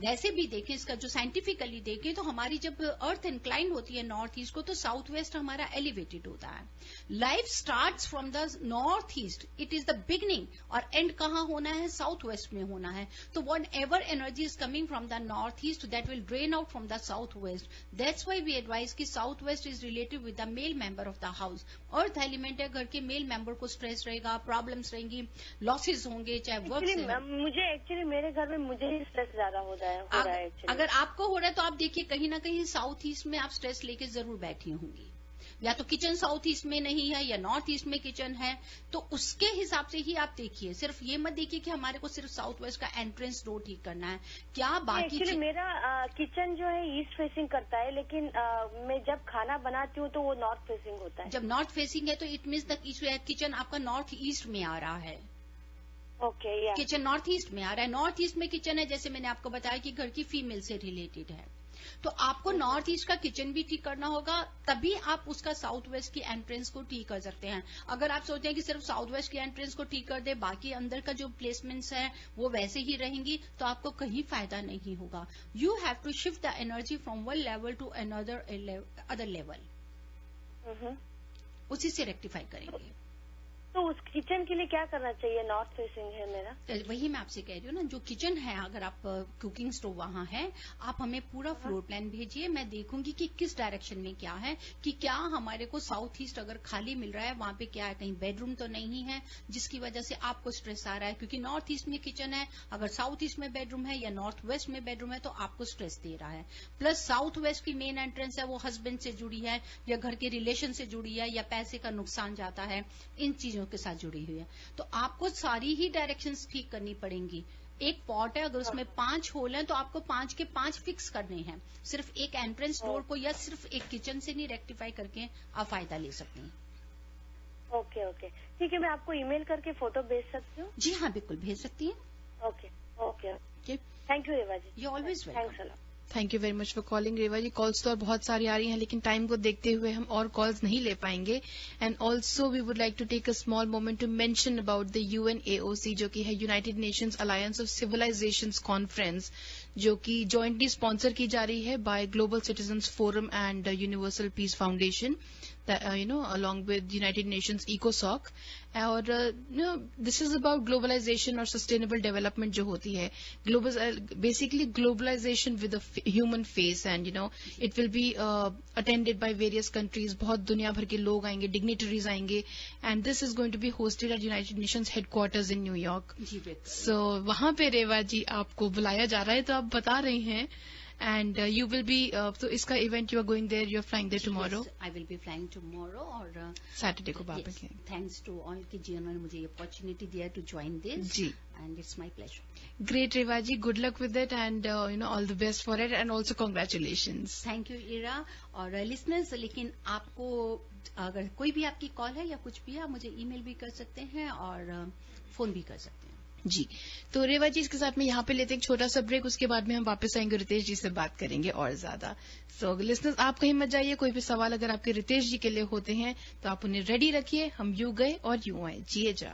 वैसे भी देखें, इसका जो साइंटिफिकली देखें, तो हमारी जब अर्थ इंक्लाइन होती है नॉर्थ ईस्ट को, तो साउथ वेस्ट हमारा एलिवेटेड होता है। Life starts from the north east, it is the beginning, और एंड कहाँ होना है? साउथ वेस्ट में होना है। तो whatever energy is coming from the north east, that will drain out from the south west. That's why we advise कि south west is related with the male member of the house. Earth element है, घर के male member को stress रहेगा, problems रहेंगी, losses होंगे, चाहे work. मुझे एक्चुअली मेरे घर में मुझे ही स्ट्रेस ज्यादा हो रहा है actually। अगर आपको हो रहा है तो आप देखिए कहीं ना कहीं साउथ ईस्ट में आप स्ट्रेस लेके जरूर बैठी होंगी, या तो किचन साउथ ईस्ट में नहीं है या नॉर्थ ईस्ट में किचन है, तो उसके हिसाब से ही आप देखिए। सिर्फ ये मत देखिए कि हमारे को सिर्फ साउथ वेस्ट का एंट्रेंस डोर ठीक करना है, क्या बाकी एक्चुअली मेरा किचन जो है ईस्ट फेसिंग करता है, लेकिन मैं जब खाना बनाती हूँ तो वो नॉर्थ फेसिंग होता है। जब नॉर्थ फेसिंग है तो इट मीन्स द किचन आपका नॉर्थ ईस्ट में आ रहा है। ओके, या किचन नॉर्थ ईस्ट में आ रहा है। नॉर्थ ईस्ट में किचन है, जैसे मैंने आपको बताया कि घर की फीमेल से रिलेटेड है, तो आपको नॉर्थ ईस्ट का किचन भी ठीक करना होगा, तभी आप उसका साउथ वेस्ट की एंट्रेंस को ठीक कर सकते हैं। अगर आप सोचते हैं कि सिर्फ साउथ वेस्ट की एंट्रेंस को ठीक कर दे, बाकी अंदर का जो प्लेसमेंट्स है वो वैसे ही रहेंगी, तो आपको कहीं फायदा नहीं होगा। You have to shift the energy from one level to other level, उसी से रेक्टिफाई करेंगे। तो उस किचन के लिए क्या करना चाहिए? नॉर्थ फेसिंग है मेरा। तो वही मैं आपसे कह रही हूँ ना, जो किचन है, अगर आप कुकिंग स्टोव वहां है, आप हमें पूरा फ्लोर प्लान भेजिए, मैं देखूंगी कि किस डायरेक्शन में क्या है, कि क्या हमारे को साउथ ईस्ट अगर खाली मिल रहा है, वहां पे क्या है, कहीं बेडरूम तो नहीं है जिसकी वजह से आपको स्ट्रेस आ रहा है, क्योंकि नॉर्थ ईस्ट में किचन है, अगर साउथ ईस्ट में बेडरूम है या नॉर्थ वेस्ट में बेडरूम है तो आपको स्ट्रेस दे रहा है। प्लस साउथ वेस्ट की मेन एंट्रेंस है वो हस्बैंड से जुड़ी है, या घर के रिलेशन से जुड़ी है, या पैसे का नुकसान जाता है, इन चीजों के साथ जुड़ी हुई है। तो आपको सारी ही डायरेक्शंस ठीक करनी पड़ेंगी। एक पॉट है, अगर उसमें 5 होल हैं तो आपको 5 के 5 फिक्स करने हैं। सिर्फ एक एंट्रेंस डोर को या सिर्फ एक किचन से नहीं रेक्टिफाई करके आप फायदा ले सकते हैं। ओके ओके, ठीक है। मैं आपको ईमेल करके फोटो भेज सकती हूँ? जी हाँ, बिल्कुल भेज सकती हैं। Okay okay, thank you Reva ji. You always welcome. Thanks a lot. Thank you very much for calling Reva ji. Calls तो और बहुत सारी आ रही हैं, लेकिन टाइम को देखते हुए हम और कॉल्स नहीं ले पाएंगे। And also we would like to take a small moment to mention about the UNAOC, जो कि है United Nations Alliance of Civilisations Conference, जो कि जॉइंटली स्पॉन्सर की जा रही है by Global Citizens Forum and Universal Peace Foundation, along with United Nations ECOSOC। और दिस इज अबाउट ग्लोबलाइजेशन और सस्टेनेबल डेवलपमेंट जो होती है, basically globalisation with a human face, and it will be attended by various countries. बहुत दुनिया भर के लोग आएंगे, डिग्निटरीज आएंगे, and this is going to be hosted at United Nations headquarters in New York. So वहां पे रेवा जी आपको बुलाया जा रहा है, तो आप बता रहे हैं, and you will be so इसका event you are going there, you are flying there tomorrow? Yes, I will be flying tomorrow, और Saturday को वापस yes, thanks to all की जिन्होंने मुझे ये opportunity दिया to join this ji, and it's my pleasure. Great Rewa ji, good luck with it, and all the best for it, and also congratulations. Thank you Ira. और listeners, लेकिन आपको अगर कोई भी आपकी कॉल है या कुछ भी है, आप मुझे ईमेल भी कर सकते हैं और फोन भी कर सकते हैं। जी, तो रेवा जी इसके साथ में यहाँ पे लेते हैं एक छोटा सा ब्रेक, उसके बाद में हम वापस आएंगे, रितेश जी से बात करेंगे और ज्यादा। सो लिसनर्स, आप कहीं मत जाइए, कोई भी सवाल अगर आपके रितेश जी के लिए होते हैं तो आप उन्हें रेडी रखिए। हम यूं गए और यूं आए, जिए जा।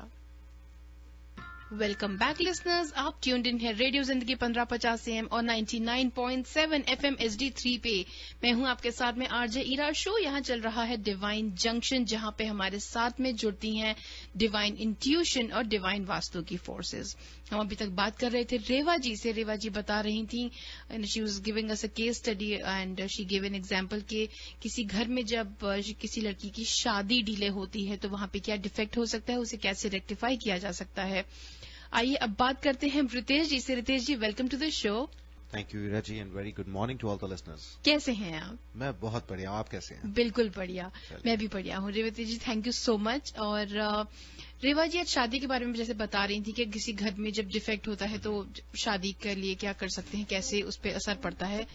वेलकम बैक लिसनर्स, आप ट्यून्ड इन है रेडियो जिंदगी 1550 AM और 99.7 FM HD3 पे। मैं हूं आपके साथ में आरजे ईरा। शो यहाँ चल रहा है डिवाइन जंक्शन, जहां पे हमारे साथ में जुड़ती हैं डिवाइन इंट्यूशन और डिवाइन वास्तु की फोर्सेस। हम अभी तक बात कर रहे थे रेवा जी से। रेवा जी बता रही थी, she was giving us a case study and she give an example के किसी घर में जब किसी लड़की की शादी डिले होती है तो वहां पे क्या डिफेक्ट हो सकता है, उसे कैसे रेक्टिफाई किया जा सकता है। आइए अब बात करते हैं रितेश जी से। Ritesh ji, welcome to the show. Thank you Ira ji and very good morning to all the listeners. कैसे हैं आप? मैं बहुत बढ़िया हूँ, आप कैसे हैं? बिल्कुल बढ़िया, मैं भी बढ़िया हूँ। रेवती जी, थैंक यू सो मच। और रेवा जी, आज शादी के बारे में जैसे बता रही थी कि किसी घर में जब डिफेक्ट होता है तो शादी के लिए क्या कर सकते हैं, कैसे उस पर असर पड़ता है।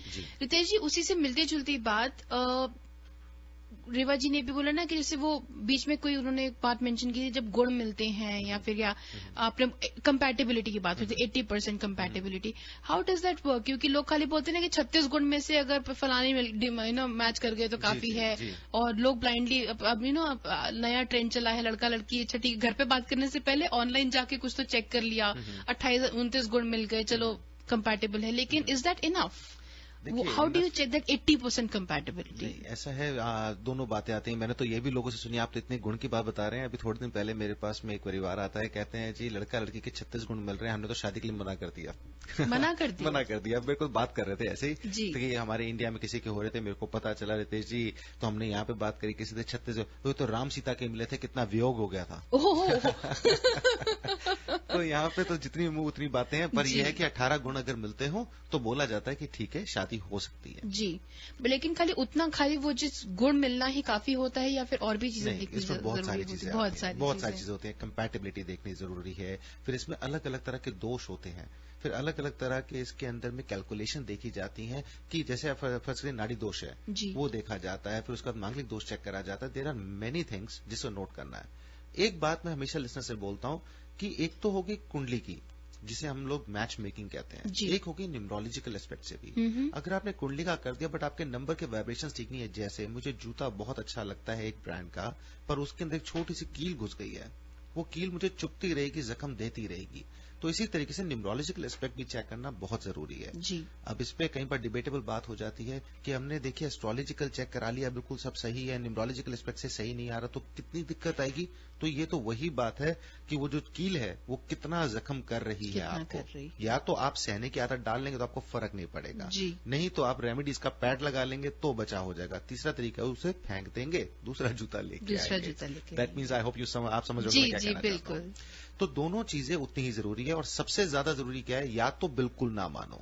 रितेश जी, उसी से मिलती जुलती बात रेवा जी ने भी बोला ना कि जैसे वो बीच में कोई उन्होंने एक बात मेंशन की थी, जब गुण मिलते हैं या फिर या आपने कंपैटिबिलिटी की बात हुई थी, 80% compatibility. How does that work? क्योंकि लोग खाली बोलते हैं ना कि 36 गुण में से अगर फलानी मैच कर गए तो काफी है, और लोग ब्लाइंडली अब नया ट्रेंड चला है, लड़का लड़की अच्छा ठीक घर पे बात करने से पहले ऑनलाइन जाके कुछ तो चेक कर लिया, 28-29 गुण मिल गए, चलो कंपैटिबल है। लेकिन is that enough? How do you check that 80% compatibility? ऐसा है, दोनों बातें आती हैं। मैंने तो ये भी लोगों से सुनी, आप तो इतने गुण की बात बता रहे हैं। अभी थोड़े दिन पहले मेरे पास में एक परिवार आता है, कहते हैं जी लड़का लड़की के 36 गुण मिल रहे हैं, हमने तो शादी के लिए मना कर दिया। मना कर दिया? मना कर दिया। बिल्कुल बात कर रहे थे ऐसे ही, तो ये हमारे इंडिया में किसी के हो रहे थे, मेरे को पता चला रितेश जी, तो हमने यहाँ पे बात करी, किसी थे 36, तो राम सीता के मिले थे, कितना वियोग हो गया था। तो यहाँ पे तो जितनी मुंह उतनी बातें हैं, पर यह है कि 18 गुण अगर मिलते हो तो बोला जाता है कि ठीक है, शादी हो सकती है जी। लेकिन खाली वो जिस गुण मिलना ही काफी होता है या फिर और भी चीजें देखनी जरूरी? बहुत सारी चीजें, बहुत सारी चीजें होती हैं। कंपैटिबिलिटी देखनी जरूरी है, फिर इसमें अलग अलग तरह के दोष होते हैं, फिर अलग अलग तरह के इसके अंदर में कैलकुलेशन देखी जाती है कि जैसे फर्स्ट नाड़ी दोष है वो देखा जाता है, फिर उसके बाद मांगलिक दोष चेक करा जाता है। देयर आर मेनी थिंग्स जिसको नोट करना है। एक बात मैं हमेशा लिसनर से बोलता हूं कि एक तो होगी कुंडली की, जिसे हम लोग मैच मेकिंग कहते हैं, एक होगी न्यूमरोलॉजिकल एस्पेक्ट से भी। अगर आपने कुंडली का कर दिया बट आपके नंबर के वाइब्रेशंस ठीक नहीं है, जैसे मुझे जूता बहुत अच्छा लगता है एक ब्रांड का, पर उसके अंदर एक छोटी सी कील घुस गई है, वो कील मुझे चुभती रहेगी, जख्म देती रहेगी, तो इसी तरीके से न्यूमरोलॉजिकल एस्पेक्ट भी चेक करना बहुत जरूरी है जी। अब इस पे कहीं पर डिबेटेबल बात हो जाती है कि हमने देखिए एस्ट्रोलॉजिकल चेक करा लिया, बिल्कुल सब सही है, न्यूमरोलॉजिकल एस्पेक्ट से सही नहीं आ रहा, तो कितनी दिक्कत आएगी। तो ये तो वही बात है कि वो जो कील है वो कितना जख्म कर रही है आपको। या तो आप सहने की आदत डाल लेंगे तो आपको फर्क नहीं पड़ेगा जी, नहीं तो आप रेमेडीज का पैड लगा लेंगे तो बचा हो जाएगा। तीसरा तरीका उसे फेंक देंगे, दूसरा जूता लेके आएंगे। That means I hope you आप समझ रहे हो क्या कहना। तो दोनों चीजें उतनी ही जरूरी है, और सबसे ज्यादा जरूरी क्या है, या तो बिल्कुल ना मानो।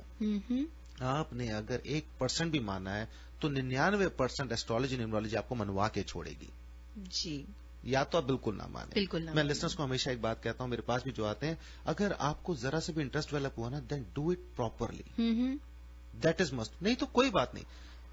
आपने अगर 1% भी माना है तो 99% एस्ट्रोलॉजी न्यूमरोलॉजी आपको मनवा के छोड़ेगी जी। या तो आप बिल्कुल ना माने। बिल्कुल ना। मैं लिसनर्स को हमेशा एक बात कहता हूं, मेरे पास भी जो आते हैं, अगर आपको जरा से भी इंटरेस्ट डेवलप हुआ ना, then do it properly, that is must. नहीं तो कोई बात नहीं।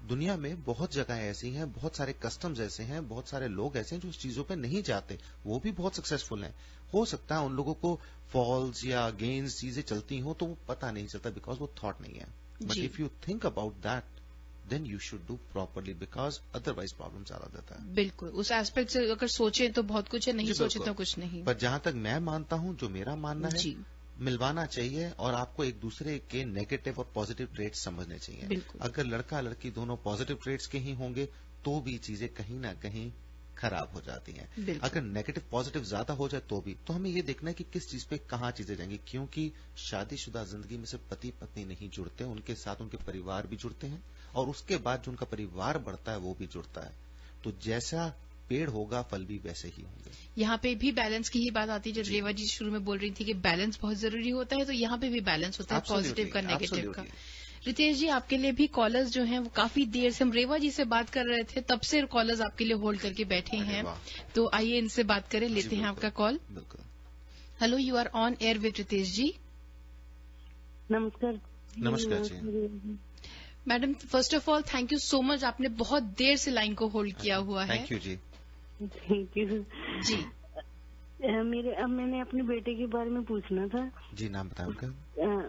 दुनिया में बहुत जगह ऐसी हैं, बहुत सारे कस्टम्स ऐसे हैं, बहुत सारे लोग ऐसे हैं जो उस चीजों पे नहीं जाते, वो भी बहुत सक्सेसफुल हैं। हो सकता है उन लोगों को फॉल्स या अगेंस्ट चीजें चलती हो तो वो पता नहीं चलता, बिकॉज वो थॉट नहीं है। But if you think about that then you should do properly, because otherwise problem ज्यादा देता है। बिल्कुल, उस एस्पेक्ट से अगर सोचे तो बहुत कुछ है, नहीं सोचे तो कुछ नहीं। पर जहां तक मैं मानता हूं, जो मेरा मानना है, मिलवाना चाहिए और आपको एक दूसरे के नेगेटिव और पॉजिटिव ट्रेट्स समझने चाहिए। अगर लड़का लड़की दोनों पॉजिटिव ट्रेट्स के ही होंगे तो भी चीजें कहीं ना कहीं खराब हो जाती हैं। अगर नेगेटिव पॉजिटिव ज्यादा हो जाए तो भी, तो हमें ये देखना है कि किस चीज पे कहाँ चीजें जाएंगी, क्योंकि शादीशुदा जिंदगी में सिर्फ पति पत्नी नहीं जुड़ते, उनके साथ उनके परिवार भी जुड़ते हैं, और उसके बाद जो उनका परिवार बढ़ता है वो भी जुड़ता है। तो जैसा पेड़ होगा फल भी वैसे ही होंगे। यहाँ पे भी बैलेंस की ही बात आती है, जो रेवा जी शुरू में बोल रही थी कि बैलेंस बहुत जरूरी होता है, तो यहाँ पे भी बैलेंस होता है, पॉजिटिव का नेगेटिव का। रितेश जी, आपके लिए भी कॉलर्स जो हैं वो काफी देर से, हम रेवा जी से बात कर रहे थे तब से कॉलर्स आपके लिए होल्ड करके बैठे हैं, तो आइए इनसे बात करें। लेते हैं आपका call. Hello, you are on air with Ritesh ji. नमस्कार। नमस्कार जी। Madam, first of all thank you so much, आपने बहुत देर से लाइन को होल्ड किया हुआ है। थैंक यू जी। थैंक यू जी। मैंने अपने बेटे के बारे में पूछना था जी। नाम बताएं उनका?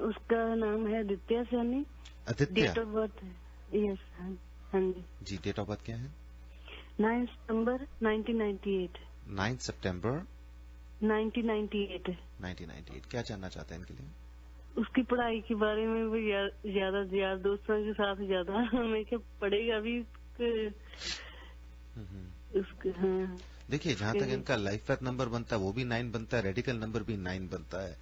उसका नाम है Aditya Saini. Aditya? Date of birth है? यस। हाँ जी। डेट ऑफ बर्थ क्या है? 9 सितंबर 1998। 9 सितंबर 1998। 1998। क्या जानना चाहते हैं इनके लिए? उसकी पढ़ाई के बारे में वो ज्यादा यार दोस्तों के साथ ज्यादा मैं क्या पढ़ेगा भी उसके। हाँ देखिए, जहां तक इनका लाइफ पाथ नंबर बनता है वो भी 9 बनता है, रेडिकल नंबर भी 9 बनता है।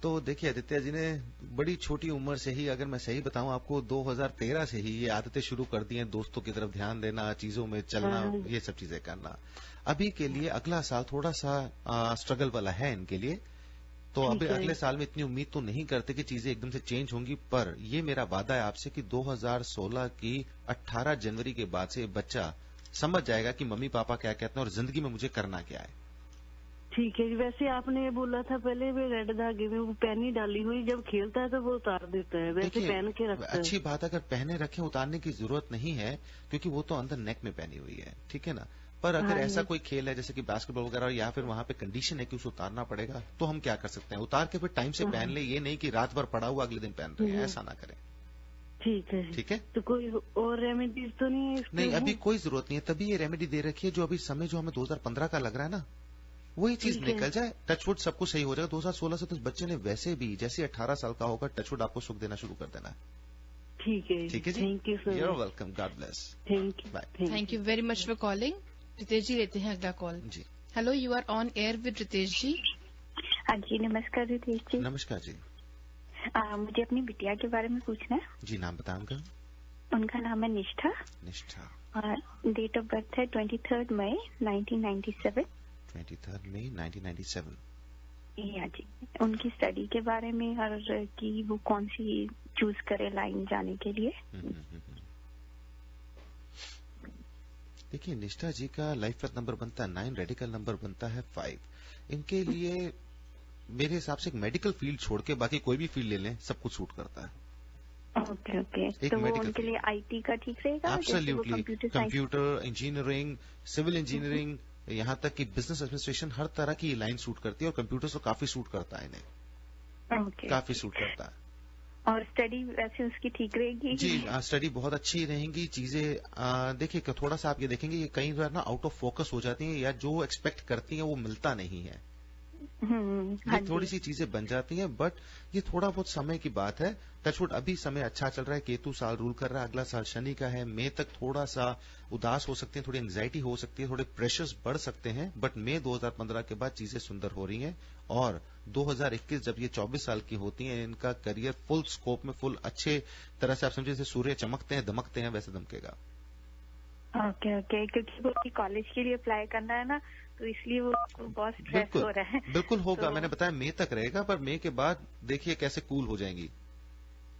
तो देखिए, आदित्य जी ने बड़ी छोटी उम्र से ही, अगर मैं सही बताऊं आपको, 2013 से ही ये आदतें शुरू कर दी हैं, दोस्तों की तरफ ध्यान देना, चीजों में चलना, ये सब चीजें करना। अभी के लिए अगला साल थोड़ा सा स्ट्रगल वाला है इनके लिए, तो अभी अगले साल में इतनी उम्मीद तो नहीं करते कि चीजें एकदम से चेंज होंगी, पर ये मेरा वादा है आपसे कि 2016 की 18 जनवरी के बाद से बच्चा समझ जाएगा कि मम्मी पापा क्या कहते हैं और जिंदगी में मुझे करना क्या है। ठीक है। वैसे आपने बोला था पहले वे रेड धागे में वो पहनी डाली हुई, जब खेलता है तो वो उतार देता है, वैसे पहन के रखता है। अच्छी बात, अगर पहने रखे उतारने की जरूरत नहीं है, क्योंकि वो तो अंदर नेक में पहनी हुई है, ठीक है ना। पर अगर ऐसा कोई खेल है जैसे कि बास्केटबॉल वगैरह, या फिर वहां पे कंडीशन है कि उसे उतारना पड़ेगा, तो हम क्या कर सकते हैं, उतार के फिर टाइम से पहन ले, ये नहीं कि रात भर पड़ा हुआ अगले दिन पहन रहे हैं, ऐसा ना करें। ठीक है। ठीक है, तो कोई और रेमेडीज तो नहीं है? नहीं, अभी कोई जरूरत नहीं है, तभी ये रेमेडी दे रखी है। जो अभी समय जो हमें 2015 का लग रहा है ना, वही चीज निकल जाए, टचवुड सब कुछ सही हो जाएगा। 2016 से तो इस बच्चे ने वैसे भी जैसे 18 साल का होगा, टचवुड आपको सुख देना शुरू कर देना है। ठीक है, ठीक है जी, thank you sir, you're welcome, God bless, thank you, bye. Thank you very much for calling. Ritesh ji लेते हैं अगला कॉल जी। Hello, you are on air with Ritesh ji. हाँ जी, नमस्कार रितेश जी। नमस्कार जी। मुझे अपनी बिटिया के बारे में पूछना है। जी, नाम बताएं उनका? उनका नाम है निष्ठा। निष्ठा। और डेट ऑफ बर्थ है 23 मई 1997। 23 मई 1997। हाँ जी। उनकी स्टडी के बारे में और कि वो कौन सी चूज करे लाइन जाने के लिए। देखिए, निष्ठा जी का लाइफ पाथ नंबर बनता है 9, रेडिकल नंबर बनता है 5। इनके लिए मेरे हिसाब से एक मेडिकल फील्ड छोड़ के बाकी कोई भी फील्ड ले लें, सब कुछ सूट करता है। ओके ओके, तो वो उनके लिए आईटी का ठीक रहेगा? Absolutely, computer engineering, civil engineering, यहाँ तक कि बिजनेस एडमिनिस्ट्रेशन, हर तरह की लाइन सूट करती है, और कंप्यूटर तो काफी सूट करता है इन्हें, काफी सूट करता है। और स्टडी वैसे उसकी ठीक रहेगी? जी, स्टडी बहुत अच्छी रहेंगी। चीजें देखिए, थोड़ा सा आप ये देखेंगे, ये कई बार ना आउट ऑफ फोकस हो जाती हैं, या जो एक्सपेक्ट करती हैं वो मिलता नहीं है। ये थोड़ी सी चीजें बन जाती हैं, बट ये थोड़ा बहुत समय की बात है। टचवुड अभी समय अच्छा चल रहा है, केतु साल रूल कर रहा है, अगला साल शनि का है। मई तक थोड़ा सा उदास हो सकते हैं, थोड़ी एंग्जाइटी हो सकती है, थोड़े प्रेशर्स बढ़ सकते हैं, बट मई 2015 के बाद चीजें सुंदर हो रही हैं। और 2021 जब ये 24 साल की होती हैं, इनका करियर फुल स्कोप में, फुल अच्छे तरह से, आप समझे जैसे सूर्य चमकते हैं, दमकते हैं, वैसे दमकेगा। ओके ओके, क्योंकि वो कॉलेज के लिए अप्लाई करना है ना, तो इसलिए वो बहुत स्ट्रेस हो रहा है। बिल्कुल होगा, तो मैंने बताया मई तक रहेगा, पर मई के बाद देखिए कैसे कूल हो जाएंगी।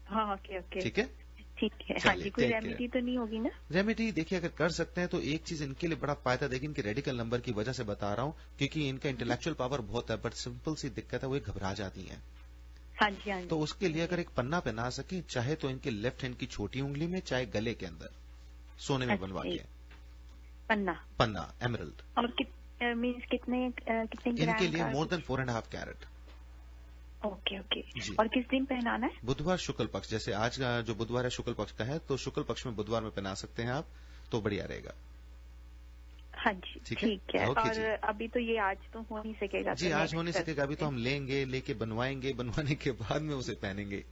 हाँ, ओके ओके, ठीक है, ठीक है। हाँ जी, कोई रेमेडी तो नहीं होगी ना? रेमेडी देखिए, अगर कर सकते हैं तो एक चीज इनके लिए बड़ा फायदा देगी, इनके रेडिकल नंबर की वजह से बता रहा हूँ, क्योंकि इनका इंटेलेक्चुअल पावर बहुत है, बट सिंपल सी दिक्कत है, वो घबरा जाती है। हाँ जी, हाँ जी। तो उसके लिए अगर एक पन्ना पहना सके, चाहे तो इनके लेफ्ट हैंड की छोटी उंगली में, चाहे गले के अंदर, सोने में बनवा के पन्ना एमरल्ड। और मीन्स कितने इनके लिए more than 4.5 carat. Okay okay. और किस दिन पहनाना है? बुधवार शुक्ल पक्ष, जैसे आज का जो बुधवार है शुक्ल पक्ष का है, तो शुक्ल पक्ष में बुधवार में पहना सकते हैं आप, तो बढ़िया रहेगा। हाँ जी, ठीक है। और अभी तो ये आज तो हो नहीं सकेगा? जी, आज हो नहीं सकेगा, अभी तो हम लेंगे, लेके बनवाएंगे, बनवाने के बाद में उसे पहनेंगे।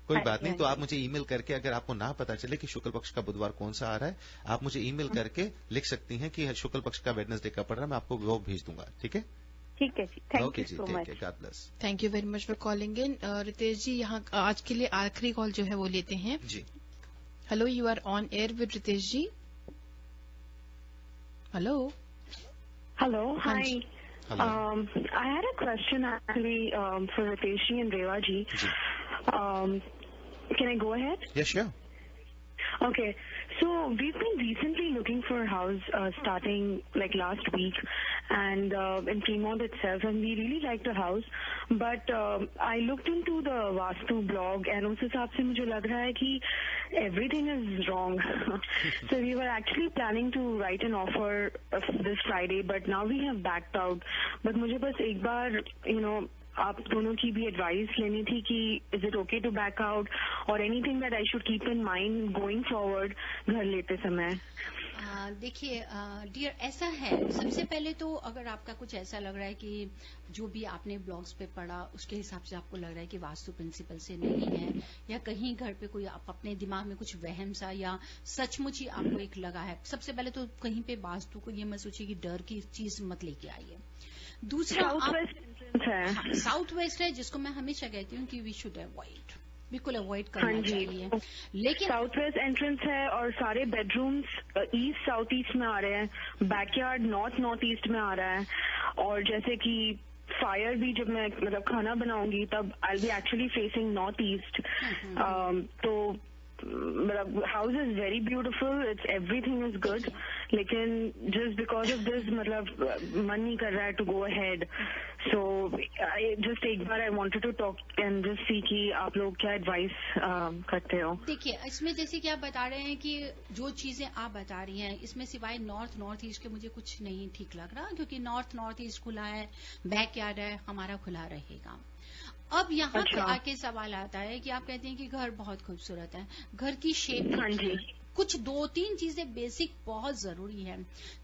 कोई बात नहीं, तो आप मुझे ईमेल करके, अगर आपको ना पता चले कि शुक्ल पक्ष का बुधवार कौन सा आ रहा है, आप मुझे ईमेल करके लिख सकती हैं कि शुक्ल पक्ष का वेडनेसडे का पड़ रहा है, मैं आपको वो भेज दूंगा। ठीक है, ठीक है जी, thank you so much, God bless. Thank you very much for calling in. Ritesh ji, यहाँ आज के लिए आखिरी कॉल जो है वो लेते हैं जी। Hello, you are on air with Ritesh ji. Hello hello, hi. I had a question actually for Ritesh ji and Reva ji. Can I go ahead? Yes, sure. Okay. So we've been recently looking for a house starting like last week and in Fremont itself, and we really liked the house. But I looked into the Vastu blog and उस हिसाब से मुझे लग रहा है कि everything is wrong. So we were actually planning to write an offer this Friday, but now we have backed out. But मुझे बस एक बार आप दोनों की भी एडवाइस लेनी थी कि is it okay to back out और anything that I should keep in mind going forward घर लेते समय। देखिए डियर, ऐसा है, सबसे पहले तो अगर आपका कुछ ऐसा लग रहा है कि जो भी आपने ब्लॉग्स पे पढ़ा उसके हिसाब से आपको लग रहा है कि वास्तु प्रिंसिपल से नहीं है, या कहीं घर पे कोई आप अपने दिमाग में कुछ वहम सा या सचमुच ही आपको एक लगा है, सबसे पहले तो कहीं पे वास्तु को ये मत सोचिए कि डर की चीज मत लेके आइए। दूसरा साउथ वेस्ट है जिसको मैं हमेशा कहती हूँ कि वी शुड अवॉइड, बिल्कुल अवॉइड करना चाहिए। लेकिन साउथ वेस्ट एंट्रेंस है और सारे बेडरूम्स ईस्ट साउथ ईस्ट में आ रहे हैं, बैकयार्ड नॉर्थ ईस्ट में आ रहा है, और जैसे कि फायर भी जब मैं मतलब खाना बनाऊंगी तब I will be actually facing north east. तो मतलब house is very beautiful, it's everything is good, लेकिन जस्ट बिकॉज ऑफ दिस मतलब मन नहीं कर रहा है to go ahead. So just एक बार I wanted to talk and just see कि आप लोग क्या एडवाइस करते हो। देखिए, इसमें जैसे कि आप बता रहे हैं कि जो चीजें आप बता रही हैं इसमें सिवाय नॉर्थ ईस्ट के मुझे कुछ नहीं ठीक लग रहा, क्योंकि नॉर्थ ईस्ट खुला है, बैकयार्ड है, हमारा खुला रहेगा। अब यहाँ पे आके सवाल आता है कि आप कहते हैं कि घर बहुत खूबसूरत है, घर की शेप कुछ 2-3 चीजें बेसिक बहुत जरूरी है।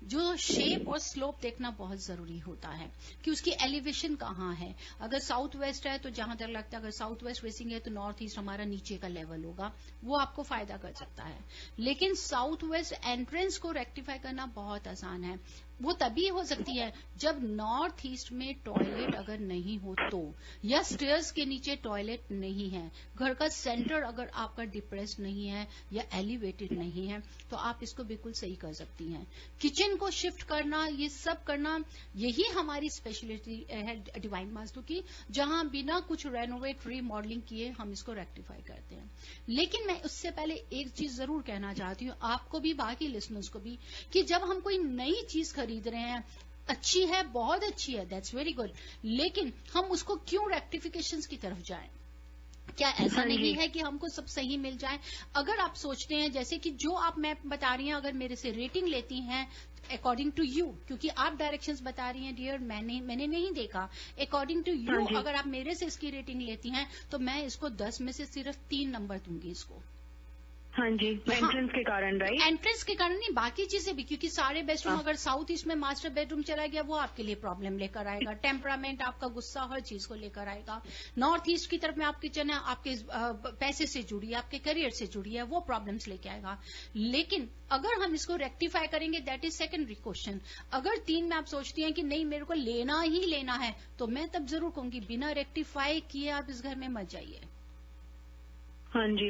जो शेप और स्लोप देखना बहुत जरूरी होता है कि उसकी एलिवेशन कहाँ है। अगर साउथ वेस्ट है तो जहां तक लगता है अगर साउथ वेस्ट फेसिंग है तो नॉर्थ ईस्ट हमारा नीचे का लेवल होगा, वो आपको फायदा कर सकता है। लेकिन साउथ वेस्ट एंट्रेंस को रेक्टिफाई करना बहुत आसान है। वो तभी हो सकती है जब नॉर्थ ईस्ट में टॉयलेट अगर नहीं हो तो, या स्टेयर्स के नीचे टॉयलेट नहीं है, घर का सेंटर अगर आपका डिप्रेस नहीं है या एलिवेटेड नहीं है, तो आप इसको बिल्कुल सही कर सकती हैं। किचन को शिफ्ट करना, ये सब करना, यही हमारी स्पेशलिटी है डिवाइन वास्तु की, जहां बिना कुछ रेनोवेट रीमॉडलिंग किए हम इसको रेक्टिफाई करते हैं। लेकिन मैं उससे पहले एक चीज जरूर कहना चाहती हूँ आपको भी, बाकी लिसनर्स को भी, कि जब हम कोई नई चीज खरीद रहे हैं, अच्छी है, बहुत अच्छी है, दैट्स वेरी गुड, लेकिन हम उसको क्यों रेक्टिफिकेशंस की तरफ जाएं? क्या ऐसा नहीं है कि हमको सब सही मिल जाए? अगर आप सोचते हैं जैसे कि जो आप मैं बता रही हैं, अगर मेरे से रेटिंग लेती हैं अकॉर्डिंग टू यू, क्योंकि आप डायरेक्शंस बता रही हैं डियर, मैंने नहीं देखा, अकॉर्डिंग टू यू अगर आप मेरे से इसकी रेटिंग लेती हैं तो मैं इसको 10 में से सिर्फ 3 नंबर दूंगी इसको। हाँ जी, एंट्रेंस के कारण, राइट? एंट्रेंस के कारण नहीं, बाकी चीजें भी, क्योंकि सारे बेडरूम अगर साउथ ईस्ट में मास्टर बेडरूम चला गया वो आपके लिए प्रॉब्लम लेकर आएगा, टेम्परामेंट, आपका गुस्सा, हर चीज को लेकर आएगा। नॉर्थ ईस्ट की तरफ में आप किचन है, आपके पैसे से जुड़ी है, आपके करियर से जुड़ी है, वो प्रॉब्लम्स लेके आएगा। लेकिन अगर हम इसको रेक्टिफाई करेंगे, दैट इज सेकेंडरी क्वेश्चन। अगर 3 में आप सोचती हैं कि नहीं मेरे को लेना ही लेना है, तो मैं तब जरूर कहूंगी बिना रेक्टिफाई किए आप इस घर में मत जाइए। हाँ जी,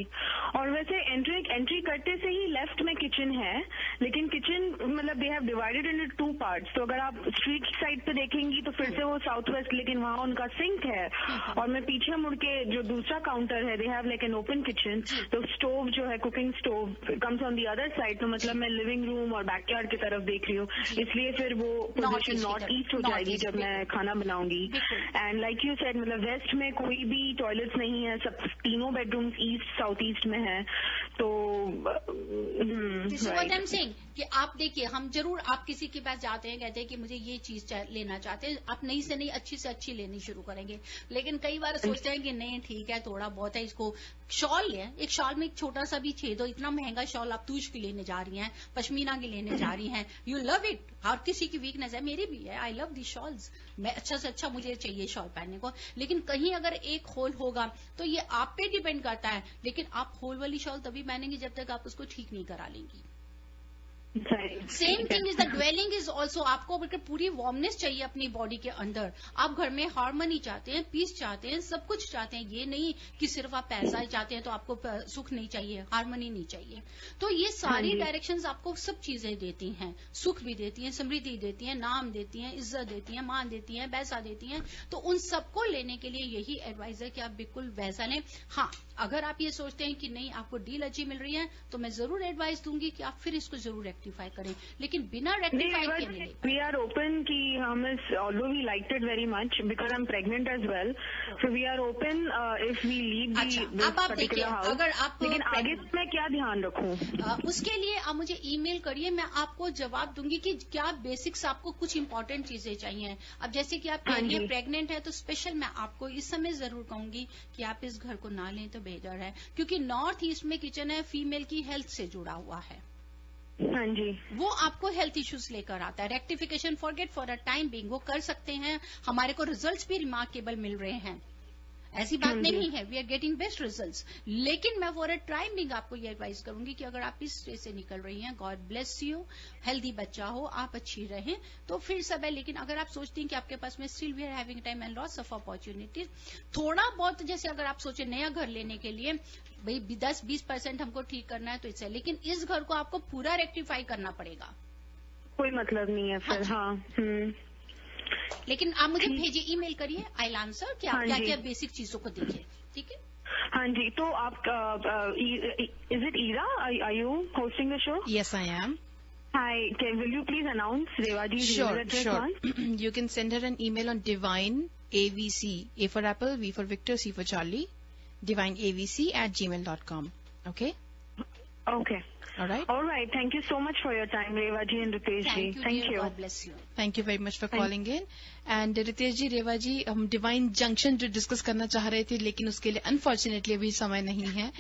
और वैसे एंट्री करते से ही लेफ्ट में किचन है, लेकिन किचन मतलब they have divided into 2 parts. तो अगर आप स्ट्रीट साइड पे देखेंगी तो फिर से वो साउथ वेस्ट, लेकिन वहाँ उनका सिंक है, और मैं पीछे मुड़ के जो दूसरा काउंटर है, they have like an open kitchen, तो स्टोव जो है, cooking stove comes on the other side. तो मतलब मैं लिविंग रूम और बैकयार्ड की तरफ देख रही हूँ, इसलिए फिर वो पोजीशन नॉर्थ ईस्ट हो जाएगी जब मैं खाना बनाऊंगी। एंड लाइक यू सेड, मतलब वेस्ट में कोई भी टॉयलेट्स नहीं है, सब तीनों बेडरूम्स ईस्ट साउथ ईस्ट में है। तो व्हाट आई एम सेइंग कि आप देखिए, हम जरूर, आप किसी के पास जाते हैं, कहते हैं कि मुझे ये चीज लेना चाहते हैं, आप नई से नई अच्छी से अच्छी लेनी शुरू करेंगे। लेकिन कई बार सोचते हैं कि नहीं ठीक है, थोड़ा बहुत है, इसको शॉल लें, एक शॉल में एक छोटा सा भी छेद हो, इतना महंगा शॉल आप तूश की लेने जा रही हैं, पश्मीना की लेने जा रही हैं, यू लव इट। हर किसी की वीकनेस है, मेरी भी है, आई लव दी शॉल्स, मैं अच्छा से अच्छा मुझे चाहिए शॉल पहनने को। लेकिन कहीं अगर एक होल होगा तो ये आप पे डिपेंड करता है, लेकिन आप होल वाली शॉल तभी पहनेंगी जब तक आप उसको ठीक नहीं करा लेंगी। Same thing is the dwelling is also, आपको पूरी वार्मनेस चाहिए अपनी बॉडी के अंदर। आप घर में हार्मनी चाहते हैं, पीस चाहते हैं, सब कुछ चाहते हैं। ये नहीं कि सिर्फ आप पैसा ही चाहते हैं तो आपको सुख नहीं चाहिए, हार्मनी नहीं चाहिए। तो ये सारी डायरेक्शंस आपको सब चीजें देती हैं, सुख भी देती हैं, समृद्धि देती हैं, नाम देती हैं, इज्जत देती हैं, मान देती हैं, पैसा देती हैं। तो उन सबको लेने के लिए यही एडवाइस है कि आप बिल्कुल वैसा लें। हाँ, अगर आप ये सोचते हैं कि नहीं आपको डील अच्छी मिल रही है तो मैं जरूर एडवाइस दूंगी कि आप फिर इसको जरूर रेक्टिफाई करें, लेकिन बिना रेक्टिफाई के नहीं। वी आर ओपन कि हम although we liked it very much because I am pregnant as well, so we are open if we leave अब आप देखिए, अगर आप, लेकिन आगे मैं क्या ध्यान रखूं उसके लिए आप मुझे ईमेल करिए, मैं आपको जवाब दूंगी कि क्या बेसिक्स आपको कुछ इंपॉर्टेंट चीजें चाहिए। अब जैसे कि आप कहिए प्रेग्नेंट है तो स्पेशल मैं आपको इस समय जरूर कहूंगी कि आप इस घर को ना लें तो बेहतर है, क्योंकि नॉर्थ ईस्ट में किचन है, फीमेल की हेल्थ से जुड़ा हुआ है। हाँ जी, वो आपको हेल्थ इश्यूज लेकर आता है। Rectification forget for a time being वो कर सकते हैं, हमारे को रिजल्ट्स भी रिमार्केबल मिल रहे हैं, ऐसी बात नहीं है, we are getting best results. लेकिन मैं फॉर अ टाइम बिंग आपको ये एडवाइस करूंगी कि अगर आप इस स्टेज से निकल रही हैं, गॉड ब्लेस यू, हेल्दी बच्चा हो, आप अच्छी रहें तो फिर सब है। लेकिन अगर आप सोचती हैं कि आपके पास में still we are having time and lots of opportunities, थोड़ा बहुत जैसे अगर आप सोचे नया घर लेने के लिए भाई 10-20% हमको ठीक करना है तो इससे, लेकिन इस घर को आपको पूरा रेक्टिफाई करना पड़ेगा। कोई मतलब नहीं है फिर। हाँ, लेकिन आप मुझे भेजिए, ईमेल करिए, आई विल आंसर कि आप क्या क्या बेसिक चीजों को देखिए, ठीक है? हाँ जी, तो आप is it Ira, are you hosting the show? Yes, I am. Hi, will you please announce Revaji's email address? Sure. You can send her an email on Divine AVC, A for Apple, V for Victor, C for Charlie, divineavc@gmail.com. Okay? Okay. All right. All right. Thank you so much for your time, Revaji and Ritesh ji. Thank you. God bless you. Thank you very much for calling in. And Ritesh ji, Reva ji, हम divine junction जो discuss करना चाह रहे थे, लेकिन उसके लिए unfortunately अभी समय नहीं है।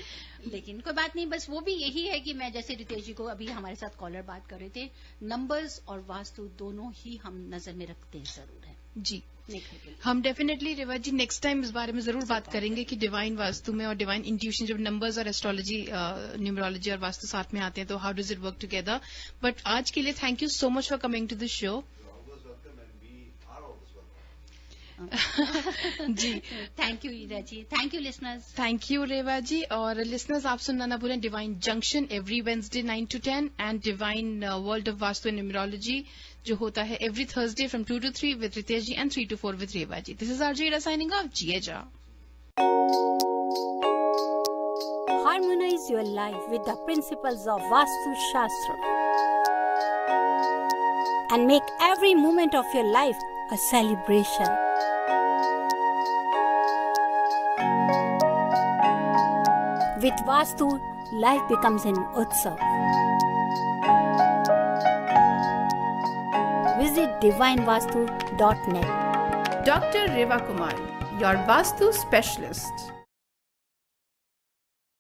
लेकिन कोई बात नहीं, बस वो भी यही है कि मैं जैसे रितेश जी को अभी हमारे साथ कॉलर बात कर रहे थे, नंबर्स और वास्तु दोनों ही हम नजर में रखते हैं जरूर है जी। हम डेफिनेटली रेवा जी नेक्स्ट टाइम इस बारे में जरूर बात करेंगे कि डिवाइन वास्तु में और डिवाइन इंट्यूशन जब नंबर्स और एस्ट्रोलॉजी, न्यूमरोलॉजी और वास्तु साथ में आते हैं तो how does it work together. But आज के लिए thank you so much for coming to the show. जी, thank you Ira ji, thank you listeners. Thank you Reva ji. और लिसनर्स आप सुनना ना भूलें Divine Junction every Wednesday 9 to 10 and Divine World of Vastu and numerology जो होता है every Thursday from 2 to 3 with Ritesh ji and 3 to 4 with Reva ji. This is RJ Ira signing off. जिए जा। Harmonize your life with the principles of Vastu Shastra and make every moment of your life a celebration. With Vastu, life becomes an utsav. Visit divinevastu.net. Dr. Reva Kumar, your Vastu specialist.